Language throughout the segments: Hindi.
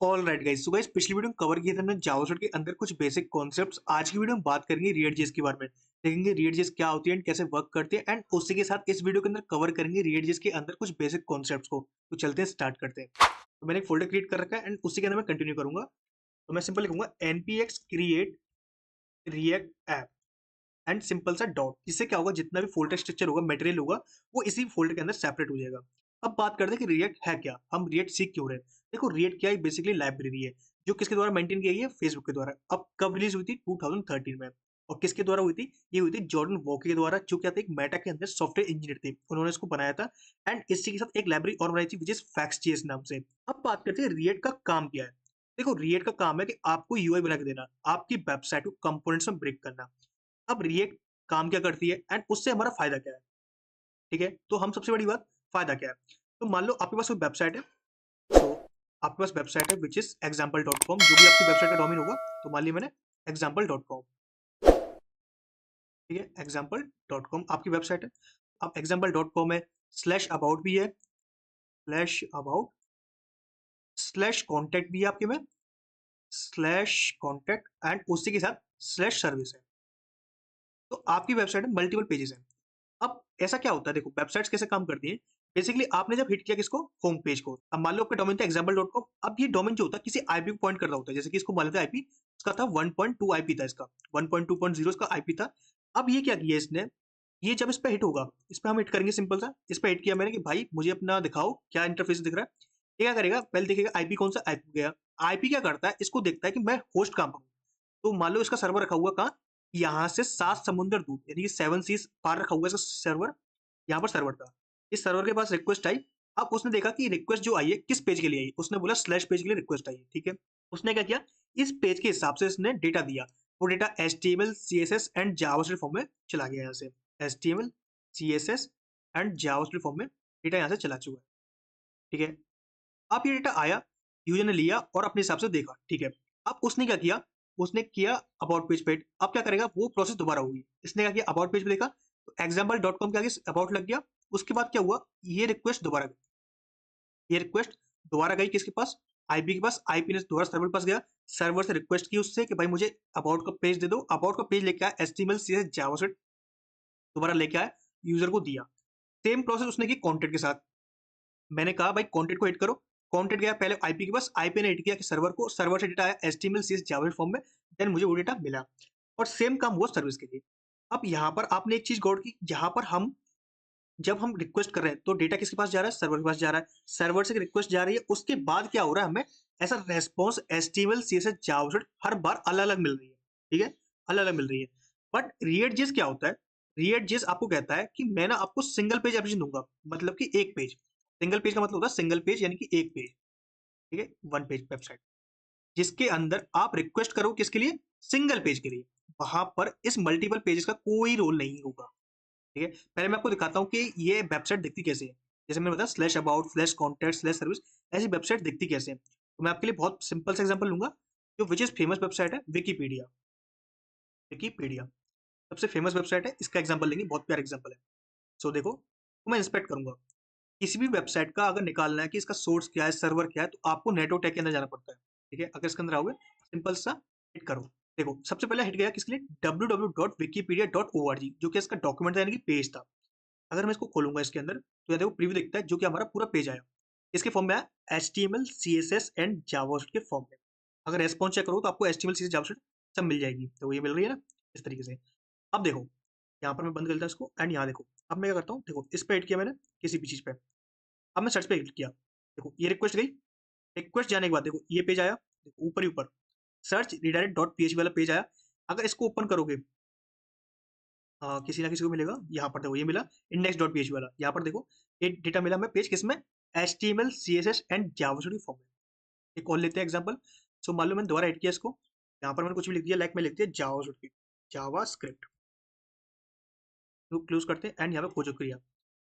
All right guys, so guys पिछली वीडियो में कवर किया था हमने जावास्क्रिप्ट के अंदर कुछ बेसिक कॉन्सेप्ट्स। आज की वीडियो में बात करेंगे रिएक्ट.जेएस के बारे में। देखेंगे रिएक्ट.जेएस क्या होती है एंड कैसे वर्क करती है, एंड उसी के साथ इस वीडियो के अंदर कवर करेंगे रिएक्ट.जेएस के अंदर कुछ बेसिक कॉन्सेप्ट्स को। तो चलते हैं, स्टार्ट करते हैं। तो मैंने एक फोल्डर क्रिएट कर रखा है एंड उसी के अंदर मैं कंटिन्यू करूंगा। तो मैं सिंपल लिखूंगा npx create react app and simple सा डॉट। इससे क्या होगा, जितना भी फोल्डर स्ट्रक्चर होगा, मटेरियल होगा, वो इसी फोल्डर के अंदर सेपरेट हो जाएगा। अब बात करते हैं कि रिएक्ट है क्या, हम रिएक्ट सीख क्यों रहे हैं। देखो रिएक्ट क्या है, बेसिकली लाइब्रेरी है जो किसके द्वारा मेंटेन की गई है, फेसबुक के द्वारा। अब कब रिलीज हुई थी, 2013 में। और किसके द्वारा हुई थी, ये हुई थी जॉर्डन वॉके के द्वारा, जो क्या थे, एक मेटा के अंदर सॉफ्टवेयर इंजीनियर थे, उन्होंने इसको बनाया था। एंड इसी के साथ एक लाइब्रेरी और बनाई थी विच इज फैक्स.जेएस नाम से। अब बात करते हैं रिएक्ट का काम क्या है। देखो रिएक्ट का काम है कि आपको यूआई बना के देना, आपकी वेबसाइट को कंपोनेंट्स में ब्रेक करना। अब रिएक्ट काम क्या करती है एंड उससे हमारा फायदा क्या है, ठीक है। तो हम सबसे बड़ी बात, फायदा क्या है। तो मान लो आपके पास कोई वेबसाइट है। तो आपके पास वेबसाइट है विच इज example.com, जो भी आपकी वेबसाइट का डोमेन होगा। तो मान लिया मैंने example.com, ठीक है। example.com आपकी वेबसाइट है। अब example.com है, स्लैश अबाउट भी है, स्लैश अबाउट, स्लैश कॉन्टैक्ट भी है आपके में, स्लैश कॉन्टैक्ट, एंड उसी के साथ स्लैश सर्विस है। तो आपकी वेबसाइट में मल्टीपल पेजेस हैं। अब ऐसा क्या होता है, देखो वेबसाइट्स कैसे काम करती हैं। बेसिकली आपने जब हिट किया किसको, होम पेज को। अब मान लो आपका डोमेन था example.com। अब ये डोमेन जो होता है किसी आईपी को पॉइंट कर रहा होता है, जैसे कि इसको मान लेते हैं आईपी इसका था 1.2 आईपी था इसका, 1.2.0 इसका आईपी था। अब ये क्या किया इसने, ये जब इस पे हिट होगा, इस पे हम हिट करेंगे, सिंपल सा इस पे हिट किया मैंने कि भाई मुझे अपना दिखाओ क्या इंटरफेस दिख रहा है। ये क्या करेगा, पहले देखेगा आईपी कौन सा, आईपी गया। आईपी क्या करता है, इसको देखता है कि मैं होस्ट कहाँ पर हूँ। तो मान लो इसका सर्वर रखा हुआ कहाँ, यहाँ से 7 समुंदर दूर, यानी कि 7 सीज पार रखा हुआ है इसका सर्वर। यहाँ पर सर्वर था, इस सर्वर के पास रिक्वेस्ट आई। अब उसने देखा कि रिक्वेस्ट जो आई है किस पेज के लिए आई, उसने बोला स्लैश पेज के लिए रिक्वेस्ट आई है, ठीक है। उसने क्या किया, इस पेज के हिसाब से इसने डेटा दिया। वो data HTML CSS and JavaScript form में चला गया। यहाँ से HTML CSS and JavaScript form में डेटा यहाँ से चला चुका है, ठीक है। अब ये डेटा आया, यूजर ने लिया और अपने हिसाब से देखा, ठीक है। अब उसने क्या किया, उसने किया अबाउट पेज पे। अब क्या करेगा, वो प्रोसेस दोबारा होगी। इसने क्या किया, अबाउट पेज पे देखा, तो example.com के आगे अबाउट लग गया। उसके बाद क्या हुआ, ये रिक्वेस्ट दोबारा गई, ये रिक्वेस्ट दोबारा गई किसके पास, आईपी के पास। आईपी ने दोबारा सर्वर के पास गया, सर्वर से रिक्वेस्ट की उससे कि भाई मुझे अबाउट का पेज दे दो। अबाउट का पेज लेके आया, HTML CSS जावास्क्रिप्ट दोबारा लेके आया, यूजर को दिया। सेम प्रोसेस उसने की कॉन्टेंट के साथ। मैंने कहा भाई कॉन्टेंट को हिट करो, कॉन्टेंट गया पहले आईपी के पास, आईपी ने हिट किया कि सर्वर को, सर्वर से डेटा आया HTML CSS जावा फॉर्म में, देन मुझे वो डेटा मिला। और सेम काम हुआ सर्विस के लिए। अब यहाँ पर आपने एक चीज गौर की, यहाँ पर हम जब हम रिक्वेस्ट कर रहे हैं तो डेटा किसके पास जा रहा है, सर्वर के पास जा रहा है। सर्वर से रिक्वेस्ट जा रही है, उसके बाद क्या हो रहा है, हमें ऐसा रेस्पॉन्स HTML CSS जावास्क्रिप्ट हर बार अलग अलग मिल रही है, ठीक है, अलग अलग मिल रही है। बट रिएक्ट.जेएस क्या होता है, रिएक्ट.जेएस आपको कहता है कि मैं ना आपको सिंगल पेज एप्लीकेशन दूंगा, मतलब कि एक पेज। सिंगल पेज का मतलब होता है सिंगल पेज, यानी कि एक पेज, ठीक है, वन पेज वेबसाइट, जिसके अंदर आप रिक्वेस्ट करो किसके लिए, सिंगल पेज के लिए। वहां पर इस मल्टीपल पेजेस का कोई रोल नहीं होगा, ठीक है। पहले मैं आपको दिखाता हूँ कि ये वेबसाइट दिखती कैसे है। जैसे मैंने बताया slash about, slash contact, slash service, ऐसी वेबसाइट दिखती कैसे है। तो मैं आपके लिए बहुत सिंपल सा एग्जांपल लूंगा, जो विच इज फेमस वेबसाइट है, विकीपीडिया। विकीपीडिया सबसे फेमस वेबसाइट है, इसका एग्जांपल लेंगे, बहुत प्यारा एग्जांपल है। सो देखो, तो मैं इंस्पेक्ट करूंगा किसी भी वेबसाइट का, अगर निकालना है कि इसका सोर्स क्या है, सर्वर क्या है, तो आपको नेटवर्क टैग के अंदर जाना पड़ता है, ठीक है। अगर इसके अंदर आओगे, सिंपल सा हिट करो। देखो सबसे पहले हिट गया किसके लिए, www.wikipedia.org, जो कि इसका डॉक्यूमेंट था, यानी कि पेज था। अगर मैं इसको खोलूंगा इसके अंदर, तो ये देखो प्रीव्यू दिखता है, जो कि हमारा पूरा पेज आया। इसके फॉर्म में आया HTML CSS एंड जावास्क्रिप्ट के फॉर्म में। अगर रेस्पॉन्स चेक करो तो आपको HTML CSS जावास्क्रिप्ट सब मिल जाएगी, तो ये मिल रही है ना, इस तरीके से। अब देखो, यहाँ पर मैं बंद कर देता हूं इसको, एंड यहाँ देखो। अब मैं क्या करता हूँ, देखो इस पे हिट किया मैंने, किसी भी चीज पे। अब मैं सर्च पे क्लिक किया, देखो ये रिक्वेस्ट गई। रिक्वेस्ट जाने के बाद देखो ये पेज आया, देखो ऊपर ही ऊपर सर्च रिडायरेक्ट डॉट पीएचपी वाला पेज आया। अगर इसको ओपन करोगे, किसी ना किसी को मिलेगा। यहाँ पर देखो ये मिला, इंडेक्स डॉट पीएचपी वाला। यहाँ पर देखो ये डेटा मिला हमें, पेज किसमें, HTML CSS and JavaScript form में। एक और लेते हैं एग्जांपल। सो मान लो मैंने दोबारा एड किया इसको, यहाँ पर मैंने कुछ भी लिख दिया, लाइक मैं लिख दिया जावास्क्रिप्ट, जावास्क्रिप्ट। तो क्लोज करते हैं एंड यहाँ पे खोजो क्रिया।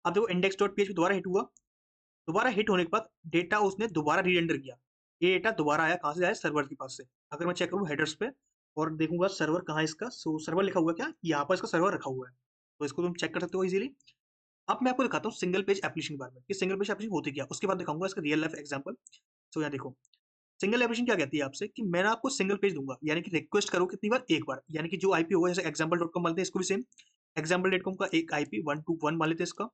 अब देखो इंडेक्स डॉट पीएचपी दोबारा हिट हुआ। दोबारा हिट होने के बाद डेटा उसने दोबारा रीरेंडर किया। ये डेटा दोबारा आया, कहाँ से आया, सर्वर के पास से। अगर मैं चेक करूँ हेडर्स पे और देखूंगा सर्वर कहाँ है इसका, सो सर्वर लिखा हुआ है क्या, यहाँ पर इसका सर्वर रखा हुआ है। तो इसको तुम चेक कर सकते हो इजीली। अब मैं आपको दिखाता हूँ सिंगल पेज एप्लीकेशन के बारे में कि सिंगल पेज एप्लीकेशन होती क्या, उसके बाद दिखाऊंगा इसका रियल लाइफ एग्जांपल। सो यहाँ देखो, सिंगल एप्लीकेशन क्या कहती है आपसे कि मैं ना आपको सिंगल पेज दूंगा, यानी कि रिक्वेस्ट करो कितनी बार, एक बार, यानी कि जो आईपी होगा, जैसे example.com मानते हैं इसको भी सेम, example.com का एक आईपी 121 मान लेते हैं इसका।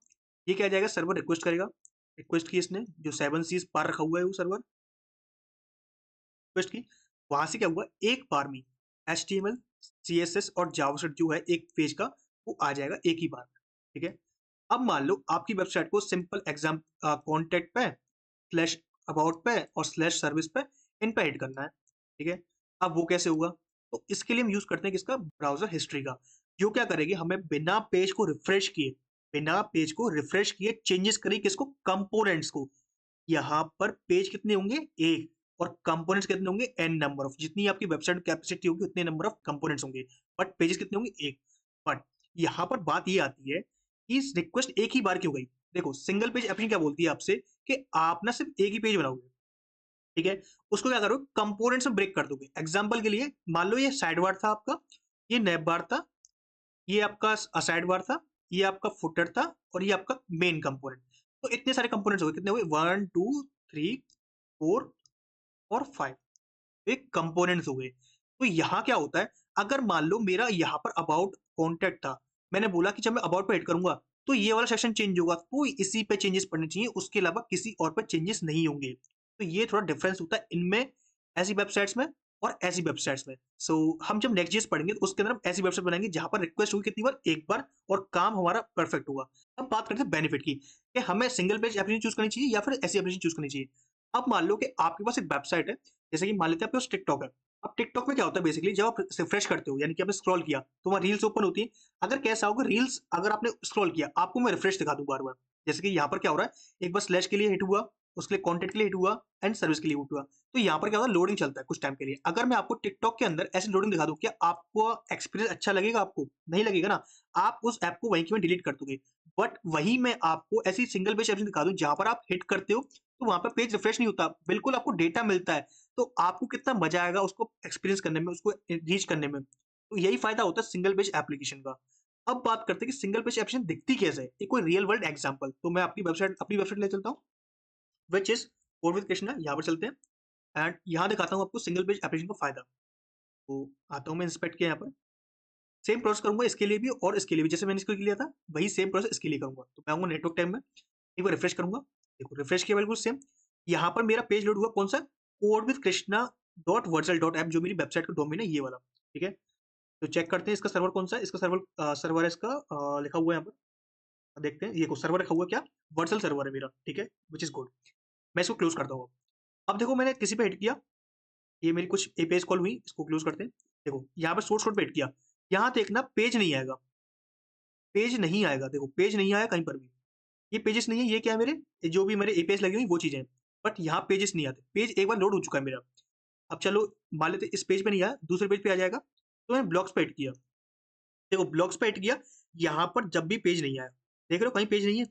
ये क्या जाएगा, सर्वर रिक्वेस्ट करेगा, रिक्वेस्ट की इसने जो 7 सीज पार रखा हुआ है वो सर्वर रिक्वेस्ट की, वहां से क्या हुआ, एक बार में HTML CSS और जावास्क्रिप्ट जो है एक पेज का वो आ जाएगा एक ही बार में, ठीक है। अब मान लो आपकी वेबसाइट को सिंपल एग्जाम कॉन्टेक्ट पे स्लैश अबाउट पे और स्लैश सर्विस पे इन पे ऐड करना है, ठीक है। अब वो कैसे होगा, तो इसके लिए हम यूज करते हैं किसका, ब्राउजर हिस्ट्री का। जो क्या करेगी, हमें बिना पेज को रिफ्रेश किए चेंजेस करेगी किसको, कंपोनेंट्स को। यहाँ पर पेज कितने होंगे, एक, और कंपोनेंट्स कितने होंगे, एन नंबर ऑफ, जितनी आपकी वेबसाइट कैपेसिटी होगी उतने नंबर ऑफ कंपोनेंट्स होंगे, बट पेजेस कितने होंगे, एक। बट यहाँ पर बात ये आती है कि रिक्वेस्ट एक ही बार क्यों गई। देखो सिंगल पेज एप्लीकेशन क्या बोलती है आपसे कि आप ना सिर्फ एक ही पेज बनाओगे, ठीक है। उसको क्या करोगे, कंपोनेंट्स में ब्रेक कर दोगे। एग्जाम्पल के लिए मान लो ये साइड बार था आपका, ये नैप बार था, ये आपका साइड बार था, ये आपका फुटर था, और ये आपका मेन कंपोनेंट। तो इतने सारे कंपोनेंट्स हो गए, कितने हुए, 1 2 3 4 और 5, एक कंपोनेंट्स हो गए। तो यहाँ क्या होता है, अगर मान लो मेरा यहाँ पर अबाउट कॉन्टेक्ट था, मैंने बोला कि जब मैं अबाउट पे हिट करूंगा तो ये वाला सेक्शन चेंज होगा, तो इसी पे चेंजेस पड़ने चाहिए, उसके अलावा किसी और पे चेंजेस नहीं होंगे। तो ये थोड़ा डिफरेंस होता है इनमें, ऐसी वेबसाइट्स में और ऐसी वेबसाइट्स में। सो हम जब नेक्स्ट पढ़ेंगे तो उसके अंदर हम ऐसी वेबसाइट बनाएंगे जहां पर रिक्वेस्ट होगी कितनी बार, एक बार, और काम हमारा परफेक्ट होगा। अब बात करते हैं बेनिफिट की, कि हमें सिंगल पेज एप्लीकेशन चूज करनी चाहिए या फिर ऐसी एप्लीकेशन चूज करनी चाहिए। अब मान लो कि आपके पास एक वेबसाइट है, जैसे कि मान लेते हैं आपके पास टिकटॉक है। अब टिकटॉक में क्या होता है, बेसिकली जब आप रिफ्रेश करते हो, यानी कि आपने स्क्रॉल किया तो वहाँ रील्स ओपन होती है। अगर कैसा होगा, रील्स अगर आपने स्क्रॉल किया, आपको मैं रिफ्रेश दिखा दूं बार बार। जैसे कि यहाँ पर क्या हो रहा है, एक बार स्लैश के लिए हिट हुआ, उसके लिए कंटेंट के लिए हिट हुआ, एंड सर्विस के लिए हिट हुआ। तो यहाँ पर क्या होता है, लोडिंग चलता है कुछ टाइम के लिए। अगर मैं आपको टिकटॉक के अंदर ऐसी लोडिंग दिखा दूं, क्या आपको एक्सपीरियंस अच्छा लगेगा, आपको नहीं लगेगा ना, आप उस ऐप को वहीं के वहीं डिलीट कर दोगे। बट वही मैं आपको ऐसी सिंगल पेज एप्लीकेशन दिखा दूं जहां पर आप हिट करते हो तो वहां पर पेज रिफ्रेश नहीं होता, बिल्कुल आपको डेटा मिलता है। तो आपको कितना मजा आएगा उसको एक्सपीरियंस करने में, उसको रीच करने में। तो यही फायदा होता है सिंगल पेज एप्लीकेशन का। अब बात करते हैं कि सिंगल पेज एप्लीकेशन दिखती कैसे है, एक कोई रियल वर्ल्ड एग्जांपल। तो मैं अपनी वेबसाइट ले चलता हूँ, which is code with Krishna. यहाँ पर चलते हैं एंड यहाँ दिखाता हूँ आपको सिंगल पेज एप्लीकेशन का फायदा। तो आता हूँ मैं इंस्पेक्ट के यहाँ पर, सेम प्रोसेस करूंगा इसके लिए भी और इसके लिए भी, जैसे मैंने इसके लिए लिया था वही सेम प्रोसेस इसके लिए करूंगा। तो मैं आऊंगा नेटवर्क टाइम में, एक बार रिफ्रेश करूंगा, देखो रिफ्रेश किया बिल्कुल सेम। यहाँ पर मेरा पेज लोड हुआ, कौन सा, कोड विद कृष्णा .virtual.app, जो मेरी वेबसाइट का डोमेन है ये वाला, ठीक है। तो चेक करते हैं इसका सर्वर कौन सा है, इसका सर्वर है इसका, लिखा हुआ है यहाँ पर, देखते हैं ये को सर्वर लिखा हुआ क्या, वर्चुअल सर्वर है मेरा, ठीक है, विच इज गुड। मैं इसको क्लोज करता हूँ। अब देखो मैंने किसी पे हिट किया, ये मेरी कुछ पेज कॉल हुई, इसको क्लोज करते हैं। देखो यहाँ पर सोर्स कोड पे हिट किया, यहाँ देखना पेज नहीं आएगा, पेज नहीं आएगा, देखो पेज नहीं आया कहीं पर भी, ये पेजेस नहीं है, ये क्या है मेरे, ये जो भी मेरे एपीएस लगी हुई वो चीजें हैं। बट यहाँ पेजेस नहीं आते, पेज एक बार लोड हो चुका है मेरा। अब चलो मान लेते इस पेज पे नहीं आया, दूसरे पेज पे आ जाएगा, तो मैंने ब्लॉक्स पे हिट किया, देखो ब्लॉक्स पे हिट किया, यहाँ पर जब भी पेज नहीं आया, देख रहे हो कहीं पेज नहीं है।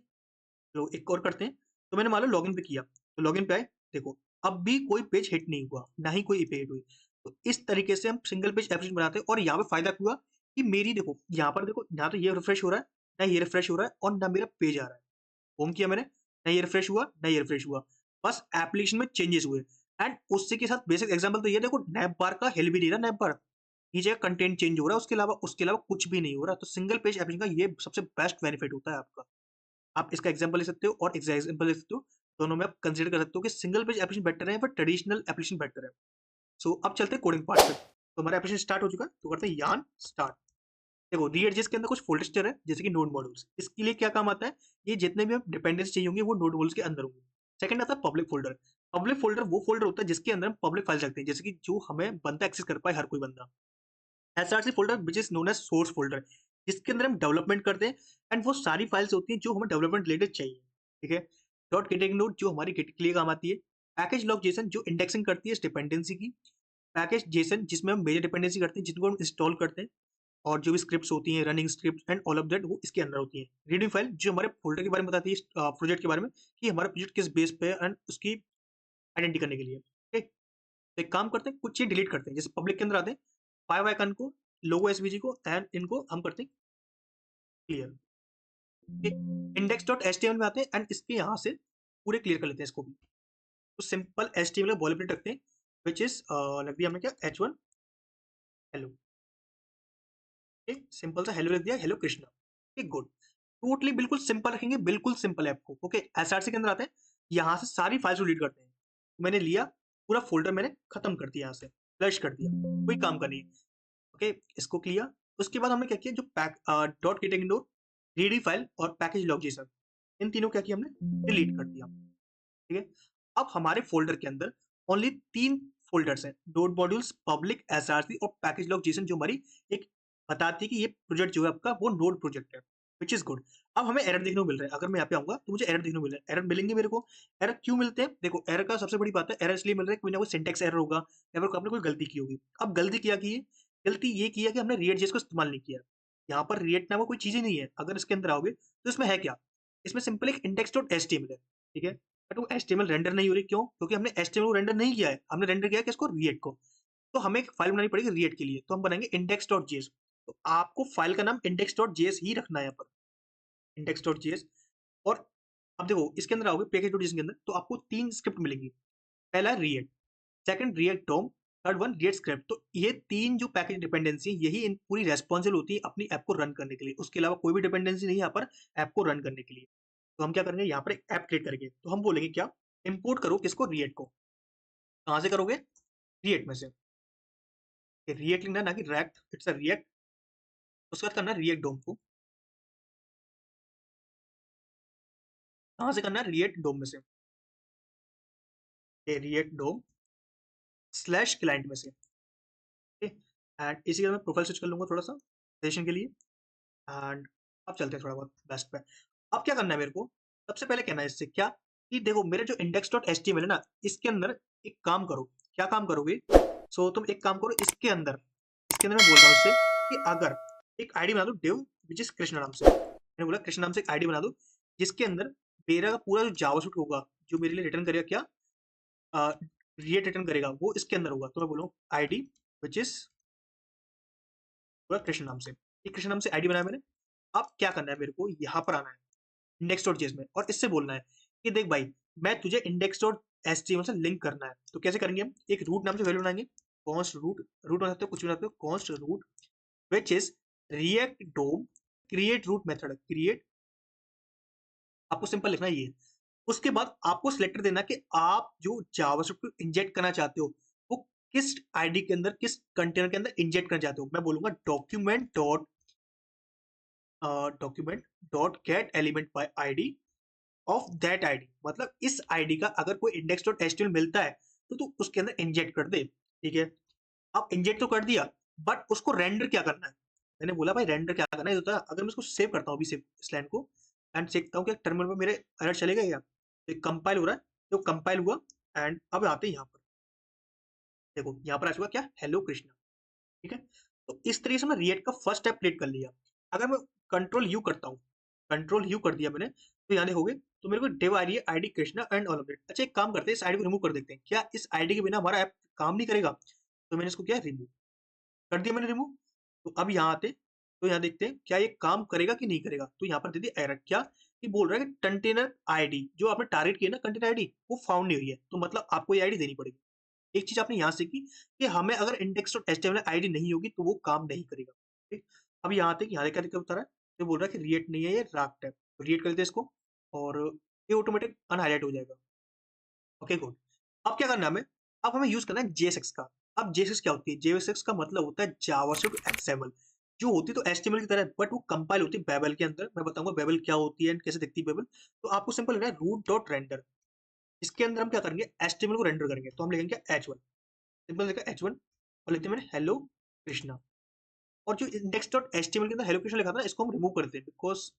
तो एक और करते हैं, तो मैंने मान लो लॉगिन पे किया, तो लॉगिन पे आए, देखो अब भी कोई पेज हिट नहीं हुआ, ना ही कोई पेज हिट हुई। तो इस तरीके से हम सिंगल पेज एप्लीकेशन बनाते हैं, और यहाँ पे फायदा क्या हुआ कि मेरी देखो यहाँ पर देखो, ना तो ये रिफ्रेश हो रहा है, ना ये रिफ्रेश हो रहा है, और ना मेरा पेज आ रहा है। होम किया मैंने, ना ये रिफ्रेश हुआ ना ये रिफ्रेश हुआ, बस एप्लीकेशन में चेंजेस हुए। एंड उससे के साथ बेसिक एग्जांपल तो ये देखो, नैप बार का हिल भी नहीं रहा, नैप बार की जगह कंटेंट चेंज हो रहा है, उसके अलावा कुछ भी नहीं हो रहा। तो सिंगल पेज एप्लीकेशन का ये सबसे बेस्ट बेनिफिट होता है आपका। आप इसका एग्जांपल ले सकते हो और एग्जांपल ले सकते हो, दोनों में आप कंसीडर कर सकते हो कि सिंगल पेज एप्लीकेशन बेटर है या फिर ट्रेडिशनल एप्लीकेशन बेटर है। सो अब चलते हैं कोडिंग पार्ट पे। तो हमारा एप्लीकेशन स्टार्ट हो चुका है, तो करते हैं यान स्टार्ट। देखो रीएडजस्ट के अंदर कुछ फोल्डर स्ट्रक्चर है, जैसे कि नोड मॉड्यूल्स, इसके लिए क्या काम आता है, ये जितने भी डिपेंडेंसी चाहिए होंगे वो नोड मॉड्यूल्स के अंदर होंगे। सेकंड आता है पब्लिक फोल्डर। पब्लिक फोल्डर वो फोल्डर होता है जिसके अंदर हम पब्लिक फाइल्स रखते हैं, जैसे कि जो हमें बंदा एक्सेस कर पाए, हर कोई बंदा। SRC folder which is known as source folder, जिसके अंदर हम डेवलपमेंट करते हैं, एंड वो सारी फाइल्स होती हैं जो हमें डेवलपमेंट रिलेटेड चाहिए, ठीक है। डॉट गेटिंग नोड जो हमारी गिट के लिए काम आती है। पैकेज लॉग जेसन जो इंडेक्सिंग करती है इस डिपेंडेंसी की। पैकेज जेसन जिसमें हम मेजर डिपेंडेंसी करते हैं, जिनको हम इंस्टॉल करते हैं, और जो भी स्क्रिप्ट्स होती हैं, running script and all of that, वो इसके अंदर होती है। रीडिंग फाइल जो हमारे फोल्डर के बारे में बताती है, प्रोजेक्ट के बारे में, कि हमारा प्रोजेक्ट किस बेस पे है, एंड उसकी आइडेंटिटी करने के लिए, ठीक। तो एक काम करते हैं, कुछ चीज डिलीट करते हैं, जैसे पब्लिक के अंदर आते हैं, फाइव आइकन को, लोगो एसवीजी को, एंड इनको हम करते हैं क्लियर। इंडेक्स डॉट एचटीएमएल में आते हैं, एंड इसके यहाँ से पूरे क्लियर कर लेते हैं इसको भी। तो सिंपल एचटीएमएल का बॉयलरप्लेट रखते हैं, विच इज लिख दिया हमने क्या h1 हेलो। सिंपल सा हेलो लिख दिया, हेलो कृष्णा। ठीक, गुड। टोटली बिल्कुल सिंपल रखेंगे, बिल्कुल सिंपल है आपको। ओके, एसआरसी के अंदर आते हैं, यहाँ से सारी फाइल्स को डिलीट करते हैं। मैंने लिया पूरा फोल्डर, मैंने खत्म कर दिया, यहाँ से फ्लश कर दिया, कोई काम का नहीं है। ओके, इसको किया। उसके बाद हमने क्या किया, जो pack dot gate ignore, Reedy file और पैकेज लॉग जेसन, इन तीनों क्या किया हमने, डिलीट कर दिया। ठीक है, अब हमारे फोल्डर के अंदर ओनली 3 फोल्डर्स हैं, नोड मॉड्यूल्स, पब्लिक, एसआरसी और पैकेज लॉग जेसन, जो हमारी एक बताती है कि ये प्रोजेक्ट जो है आपका वो नोड प्रोजेक्ट है, विच इज गुड। अब हमें एरर देखने को मिल रहा है, अगर मैं यहाँ पे आऊंगा तो मुझे एरर देखने को मिल रहा है। एरर मिलेंगे मेरे को। एरर क्यों मिलते हैं, देखो एरर का सबसे बड़ी बात है, एरर इसलिए मिल रहा है कोई ना कोई सिंटेक्स एरर होगा, या फिर आपने कोई गलती की होगी। अब गलती क्या की है, गलती ये की है कि हमने रिएक्ट जेएस को इस्तेमाल नहीं किया। यहाँ पर रिएक्ट नाम का कोई चीज ही नहीं है। अगर इसके अंदर आओगे तो इसमें है क्या, इसमें सिंपल एक इंडेक्स डॉट एचटीएमएल है। ठीक है, बट वो एचटीएमएल रेंडर नहीं हो रही, क्यों, क्योंकि हमने एचटीएमएल को रेंडर नहीं किया है, हमने रेंडर किया है किसको, रिएक्ट को। तो हमें एक फाइल बनानी पड़ेगी रिएक्ट के लिए, तो हम बनाएंगे इंडेक्स डॉट जेएस। तो आपको फाइल का नाम इंडेक्स डॉट जेएस ही रखना है यहाँ पर, इंडेक्स डॉट जेएस। और अब देखो इसके अंदर आओगे पैकेज डॉट जेएस के अंदर, तो आपको 3 स्क्रिप्ट मिलेंगी। पहला है रिएक्ट, सेकंड रिएक्ट डोम, थर्ड वन रिएक्ट स्क्रिप्ट। तो ये 3 जो पैकेज डिपेंडेंसी यही इन पूरी रेस्पॉन्सिबल होती है अपनी ऐप को रन करने के लिए, उसके अलावा कोई भी डिपेंडेंसी नहीं है यहाँ पर ऐप को रन करने के लिए। तो हम क्या करेंगे, यहाँ पर एक ऐप क्रिएट करेंगे, तो हम बोलेंगे क्या, इंपोर्ट करो किसको, रिएक्ट को। कहाँ से करोगे, रिएक्ट में से। रिएक्ट लिखना है, ना कि रेक्ट, इट्स अ रिएक्ट। उसके बाद करना है रिएक्ट डोम को। कहाँ से करना है, रिएक्ट डोम में से, रिएक्ट डोम स्लैश क्लाइंट में से। एंड इसी के मैं प्रोफाइल स्विच कर लूंगा थोड़ा सा सेशन के लिए। एंड अब चलते हैं थोड़ा बहुत बेस्ट पे। अब क्या करना है मेरे को, सबसे पहले कहना है इससे क्या, कि देखो मेरे जो index dot H T M L है ना, इसके अंदर एक काम करो। क्या काम करोगे, सो तुम एक काम करो, इसके अंदर मैं बोल रहा हूँ इससे कि अगर एक आईडी बना दो डिव विच इज कृष्ण नाम से। मैंने बोला कृष्ण नाम से एक आईडी बना दो, जिसके अंदर मेरा का पूरा जो जावास्क्रिप्ट होगा, जो मेरे लिए रिटर्न करेगा क्या, रिएट रिटर्न करेगा, वो इसके अंदर होगा। तो मैं बोलूँ आईडी विच इज पूरा कृष्ण नाम से, ये कृष्ण नाम से आईडी बनाया मैंने। अब क्या करना है मेरे को, यहाँ पर आना है इंडेक्स डॉट जेएस में, और इससे बोलना है कि देख भाई, मैं तुझे इंडेक्स डॉट एचटीएमएल से लिंक करना है। तो कैसे करेंगे हम, एक रूट नाम से वैल्यू बनाएंगे, कॉन्स्ट रूट, रूट बना सकते हो कुछ भी बना सकते हो, const root which is react DOM create root method, create, आपको सिंपल लिखना है ये। उसके बाद आपको सिलेक्टर देना कि आप जो जावास्क्रिप्ट को इंजेक्ट करना चाहते हो वो किस आईडी के अंदर, किस कंटेनर के अंदर इंजेक्ट करना चाहते हो। मैं बोलूंगा document dot gate element by ID of that ID, मतलब इस आईडी का अगर कोई इंडेक्स डॉट एचटीएमएल मिलता है तो तू उसके अंदर इंजेक्ट कर दे। ठीक है, अब इंजेक्ट तो कर दिया, बट उसको रेंडर क्या करना है। मैंने बोला भाई रेंडर क्या करना है, ये होता है अगर मैं इसको सेव करता हूँ अभी सेव इस लाइन को, एंड देखता हूँ कि टर्मिनल पर मेरे एरर चलेगा क्या, तो कंपाइल हो रहा है, तो कंपाइल हुआ। एंड अब आते हैं यहाँ पर, देखो यहाँ पर आ चुका क्या, हेलो कृष्णा। ठीक है, तो इस तरीके से मैं रिएक्ट का फर्स्ट स्टेप क्रिएट कर लिया। अगर मैं कंट्रोल यू करता हूँ, कंट्रोल यू कर दिया मैंने, तो यहाँ देखोगे तो मेरे को डिव आ रही है ID Krishna and all of it. अच्छा एक काम करते हैं, इस आईडी को रिमूव कर देते हैं, क्या इस आईडी के बिना हमारा ऐप काम नहीं करेगा। तो मैंने इसको क्या रिमूव कर दिया, मैंने रिमूव। तो अब यहाँ आते, तो यहाँ देखते हैं क्या ये काम करेगा कि नहीं करेगा। तो यहाँ पर दे दिया एरर, क्या ये बोल रहा है कि कंटेनर आईडी जो आपने टारगेट किया ना, कंटेनर आईडी वो फाउंड नहीं हुई है, तो मतलब आपको ये आईडी देनी पड़ेगी। एक चीज आपने यहाँ सीखी कि हमें अगर इंडेक्स डॉट एचटीएमएल आईडी नहीं होगी तो वो काम नहीं करेगा। ठीक, अब यहाँ आते हैं कि यहाँ क्या दिक्कत बता रहा है, तो बोल रहा है कि रिएक्ट नहीं है, ये राफ्ट है। तो रिएक्ट कर देते हैं इसको, और ये ऑटोमेटिक अनहाईलाइट हो जाएगा। Okay good. अब क्या करना है हमें, अब हमें यूज करना है जेएसएक्स का। अब जेएसएक्स क्या होती है, जेएसएक्स का मतलब होता है जावास्क्रिप्ट एक्सएमएल, जो होती तो एचटीएमएल की तरह, बट वो कंपाइल होती है बेबल के अंदर। मैं बताऊंगा बेबल क्या होती है एंड कैसे दिखती है बेबल। तो आपको सिंपल लिखना है रूट डॉट रेंडर, इसके अंदर हम क्या करेंगे, एचटीएमएल को रेंडर करेंगे। तो हम लिखेंगे एच1, सिंपल लिखा एच1, और लिखते हैं मैंने हेलो कृष्णा। और जो इंडेक्स डॉट एचटीएमएल के अंदर हेलो कृष्णा लिखा था ना, इसको हम रिमूव करते हैं, बिकॉज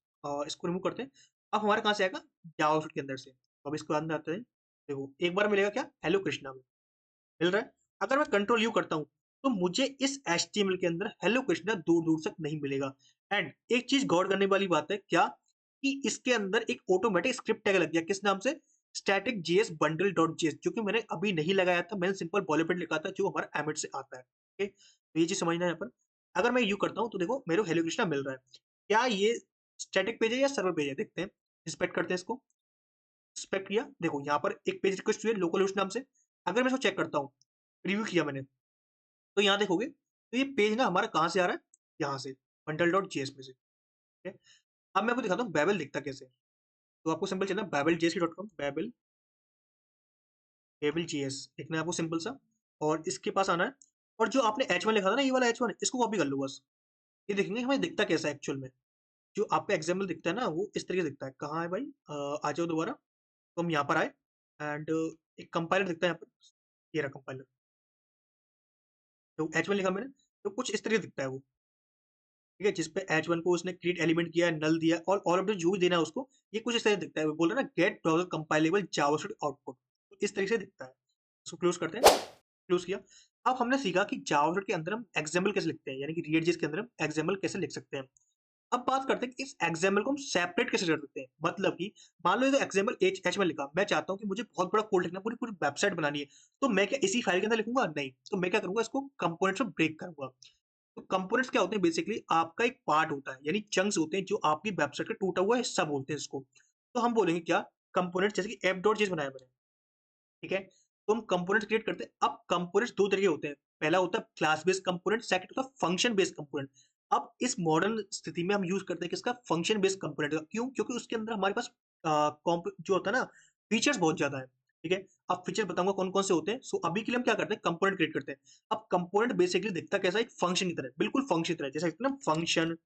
इसको रिमूव करते हैं। अब हमारे कहाँ से आएगा, जावास्क्रिप्ट के अंदर से। तो अब इसको अंदर आते हैं, देखो एक बार मिलेगा क्या, हेलो कृष्णा में मिल रहा है। अगर मैं कंट्रोल यू करता हूँ तो मुझे इस एचटीएमएल के अंदर हेलो कृष्णा दूर दूर तक नहीं मिलेगा। एंड एक चीज गौर करने वाली बात है क्या, कि इसके अंदर एक ऑटोमेटिक स्क्रिप्ट टैग लग गया, किस नाम से, static JS bundle dot JS, जो कि मैंने अभी नहीं लगाया था, मैंने सिंपल बॉलीप्रिंट लिखा था जो हमारा एमिट से आता है। ओके, तो ये चीज समझना है यहाँ पर। अगर मैं यू करता हूँ तो देखो मेरे को हेलो कृष्णा मिल रहा है। क्या ये स्टैटिक पेज है या सर्वर पेज है, देखते हैं। रिस्पेक्ट करते हैं इसको, रिस्पेक्ट किया, देखो यहाँ पर एक पेज रिक्वेस्ट हुई है लोकल होस्ट नाम से। अगर मैं इसको चेक करता हूँ प्रीव्यू किया मैंने, तो यहाँ देखोगे तो ये पेज ना हमारा कहाँ से आ रहा है, यहाँ से bundle.js में से, ठीक है। अब मैं आपको दिखाता हूँ बेबल दिखता कैसे है। तो आपको सिंपल चलना babel.js.com, babel.js लिखना है आपको सिंपल सा, और इसके पास आना है, और जो आपने H1 लिखा था ना, ये वाला H1 इसको कॉपी कर लो बस। ये देखेंगे हमें दिखता कैसा है एक्चुअल में। जो आपका एग्जाम्पल दिखता है ना, वो इस तरीके से दिखता है। कहाँ है भाई, आ जाओ दोबारा। तो हम यहाँ पर आए, एंड एक कंपाइलर दिखता है यहाँ पर, ये रहा कंपाइलर। तो H1 लिखा मैंने, तो कुछ इस तरीके दिखता है वो, ठीक है, जिसपे H1 को उसने क्रिएट एलिमेंट किया, नल दिया, और ऑल ऑफ जो भी देना है उसको, ये कुछ इस तरह दिखता है। वो बोल रहा है ना, गेट ब्राउजर कंपाइलेबल जावास्क्रिप्ट आउटपुट, तो इस तरीके से दिखता है। इसको क्लोज करते हैं, क्लोज किया। अब हमने सीखा कि जावास्क्रिप्ट के अंदर हम एक्सएमएल कैसे लिखते हैं, यानी कि रिएक्ट.जेएस के अंदर हम एक्सएमएल कैसे लिख सकते हैं। अब बात करते हैं कि इस एक्सएमएल को हम सेपरेट कैसे कर सकते हैं। मतलब कि मान लो ये तो एक्सएमएल एचएमएल लिखा, मैं चाहता हूँ कि मुझे बहुत बड़ा कोड लिखना, पूरी पूरी वेबसाइट बनानी है, तो मैं क्या इसी फाइल के अंदर लिखूंगा? नहीं, तो मैं क्या करूंगा, इसको कंपोनेंट्स में ब्रेक करूंगा। तो कंपोनेंट्स क्या होते हैं, बेसिकली आपका एक पार्ट होता है, यानी चंक्स होते हैं, जो आपकी वेबसाइट का टूटा हुआ हिस्सा बोलते हैं इसको। तो हम बोलेंगे क्या, कंपोनेंट्स, जैसे कि app.js बनाया मैंने, ठीक है, तो हम कंपोनेंट्स क्रिएट करते हैं। अब कंपोनेंट्स दो तरीके होते हैं, पहला होता है क्लास बेस्ड कंपोनेंट, सेकंड होता है फंक्शन बेस्ड कंपोनेंट। अब इस मॉडर्न स्थिति में हम यूज करते हैं किसका, फंक्शन बेस्ड कंपोनेंट का। क्यों? क्योंकि उसके अंदर हमारे पास जो होता है ना, फीचर्स बहुत ज्यादा है, ठीक है। अब फीचर बताऊंगा कौन कौन से होते हैं। सो अभी के लिए हम क्या करते हैं, कंपोनेंट क्रिएट करते हैं। अब कंपोनेंट बेसिकली दिखता कैसा है, एक फंक्शन की तरह, बिल्कुल फंक्शन की तरह, जैसे ना फंक्शन,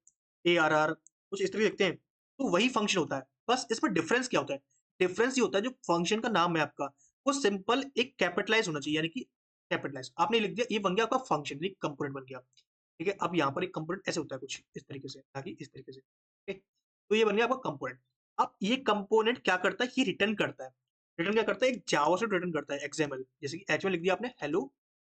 ARR, कुछ इस तरह दिखते हैं। तो वही फंक्शन होता है, बस इसमें डिफरेंस क्या होता है, डिफरेंस ये होता है, जो फंक्शन का नाम है आपका, वो सिंपल एक कैपिटलाइज होना चाहिए, यानी कि कैपिटलाइज आपने लिख दिया, ये बन गया आपका फंक्शन, एक कंपोनेंट बन गया, ठीक है। अब यहाँ पर एक कंपोनेंट ऐसे होता है कुछ इस तरीके से, ताकि इस तरीके से, ठीक है। तो ये बन गया आपका कंपोनेंट। अब ये कंपोनेंट क्या करता है, ये रिटर्न करता है। रिटर्न क्या करता है, एक जावास्क्रिप्ट रिटर्न करता है एक्सएमएल, जैसे कि एचएमएल लिख दिया आपने, हेलो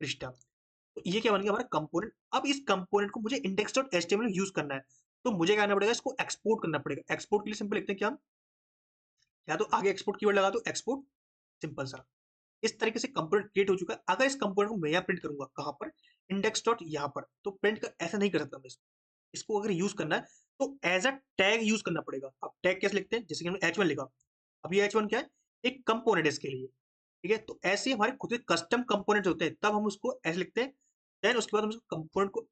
कृष्णा। तो ये क्या बन गया हमारा कंपोनेंट। अब इस कंपोनेंट को मुझे index.html में यूज करना है, तो मुझे क्या करना पड़ेगा, इसको एक्सपोर्ट करना पड़ेगा। एक्सपोर्ट के लिए सिंपल लिखते हैं क्या, या तो आगे एक्सपोर्ट कीवर्ड लगा दो, एक्सपोर्ट, सिंपल सा। इस तरीके से कंपोनेंट क्रिएट हो चुका है। अगर इस कंपोनेंट को मैं यहाँ प्रिंट करूंगा, कहाँ पर, इंडेक्स डॉट यहाँ पर, तो प्रिंट कर ऐसा नहीं कर सकता मैं इसको। इसको अगर यूज करना है तो एज अ टैग यूज करना पड़ेगा। अब टैग कैसे लिखते हैं, जैसे कि हमने H1 लिखा, अब ये H1 क्या है, एक कंपोनेंट है इसके लिए, ठीक है। तो ऐसे हमारे खुद के कस्टम कंपोनेंट होते हैं, तब हम उसको ऐसे लिखते हैं। देन उसके बाद हम उसको कंपोनेंट को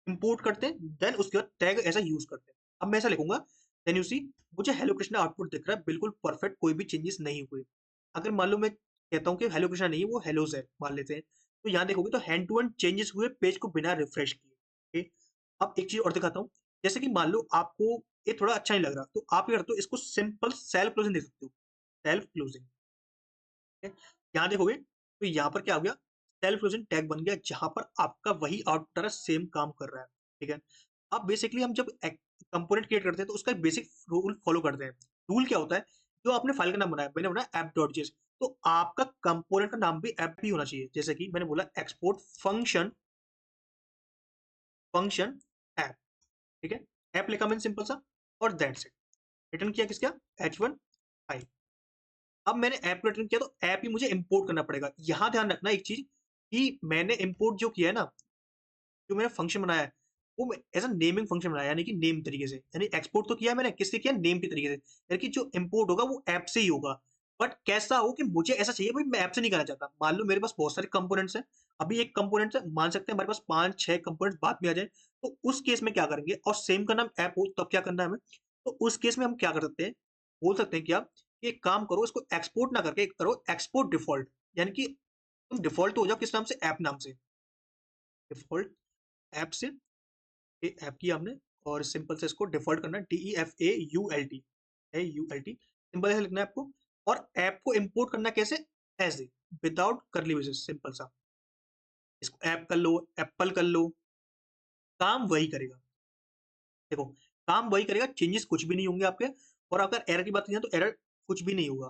इंपोर्ट करते हैं, देन उसके बाद टैग ऐसा यूज करते हैं। अब मैं ऐसा लिखूंगा, देन यू सी, मुझे हेलो कृष्णा आउटपुट दिख रहा है, बिल्कुल परफेक्ट, कोई भी चेंजेस नहीं हुए। अगर मान लो मैं कहता हूँ कि हेलो कृष्णा नहीं है, वो हेलोज है मान लेते हैं, तो यहाँ देखोगे तो हैंड टू हैंड चेंजेस हुए पेज को बिना रिफ्रेश किए, ठीक। अब एक चीज और दिखाता हूँ, जैसे कि मान लो आपको ये थोड़ा अच्छा नहीं लग रहा, तो आप क्या करते हो, इसको सिंपल सेल्फ क्लोजिंग दे सकते हो, सेल्फ क्लोजिंग, ठीक है। यहाँ देखोगे तो यहाँ पर क्या हो गया, सेल्फ क्लोजिंग टैग बन गया, जहां पर आपका वही आउटपुट आ रहा है, सेम काम कर रहा है, ठीक है। अब बेसिकली हम जब कंपोनेंट क्रिएट करते हैं, तो उसका एक बेसिक रूल फॉलो करते हैं। रूल क्या होता है, जो आपने फाइल का नाम बनाया, मैंने बनाया app.js, तो आपका कंपोनेंट का नाम भी ऐप ही होना चाहिए। जैसे कि मैंने बोला एक्सपोर्ट फंक्शन, फंक्शन ऐप, ठीक है। ऐप लिखा मैंने सिंपल सा, और दैट्स इट। रिटर्न किया किसका, H1 फाइल। अब मैंने ऐप रिटर्न किया, तो ऐप ही मुझे इंपोर्ट करना पड़ेगा। यहाँ ध्यान रखना एक चीज, कि मैंने इंपोर्ट जो किया है ना, जो मैंने फंक्शन बनाया है, वो एज अ नेमिंग फंक्शन बनाया, यानी कि नेम तरीके से, यानी एक्सपोर्ट तो किया मैंने किससे किया, नेम के तरीके से, यानी कि जो इंपोर्ट होगा वो ऐप से ही होगा। बट कैसा हो कि मुझे ऐसा चाहिए भाई, मैं ऐप से नहीं करना चाहता। मान लो मेरे पास बहुत सारे कंपोनेंट्स हैं, अभी एक कंपोनेंट है, मान सकते हैं हमारे पास 5-6 कंपोनेंट्स बाद में आ जाए, तो उस केस में क्या करेंगे, और सेम का नाम ऐप हो, तब क्या करना है हमें। तो उस केस में हम क्या कर सकते हैं, बोल सकते हैं कि आप एक काम करो, इसको एक्सपोर्ट ना करके करो एक्सपोर्ट डिफॉल्ट, यानी कि तुम डिफॉल्ट हो जाओ किस नाम से, ऐप नाम से, डिफॉल्ट ऐप से। ये ऐप किया हमने, और सिंपल से इसको डिफॉल्ट करना है, DEFAULT, AULT, सिंपल ऐसे लिखना है आपको। और ऐप को इंपोर्ट करना कैसे, ऐसे, विदाउट करली ब्रेसेस, सिंपल सा। इसको ऐप कर लो, एप्पल कर लो, काम वही करेगा। देखो, काम वही करेगा, चेंजेस कुछ भी नहीं होंगे आपके। और अगर एरर की बात करें तो एरर कुछ भी नहीं होगा।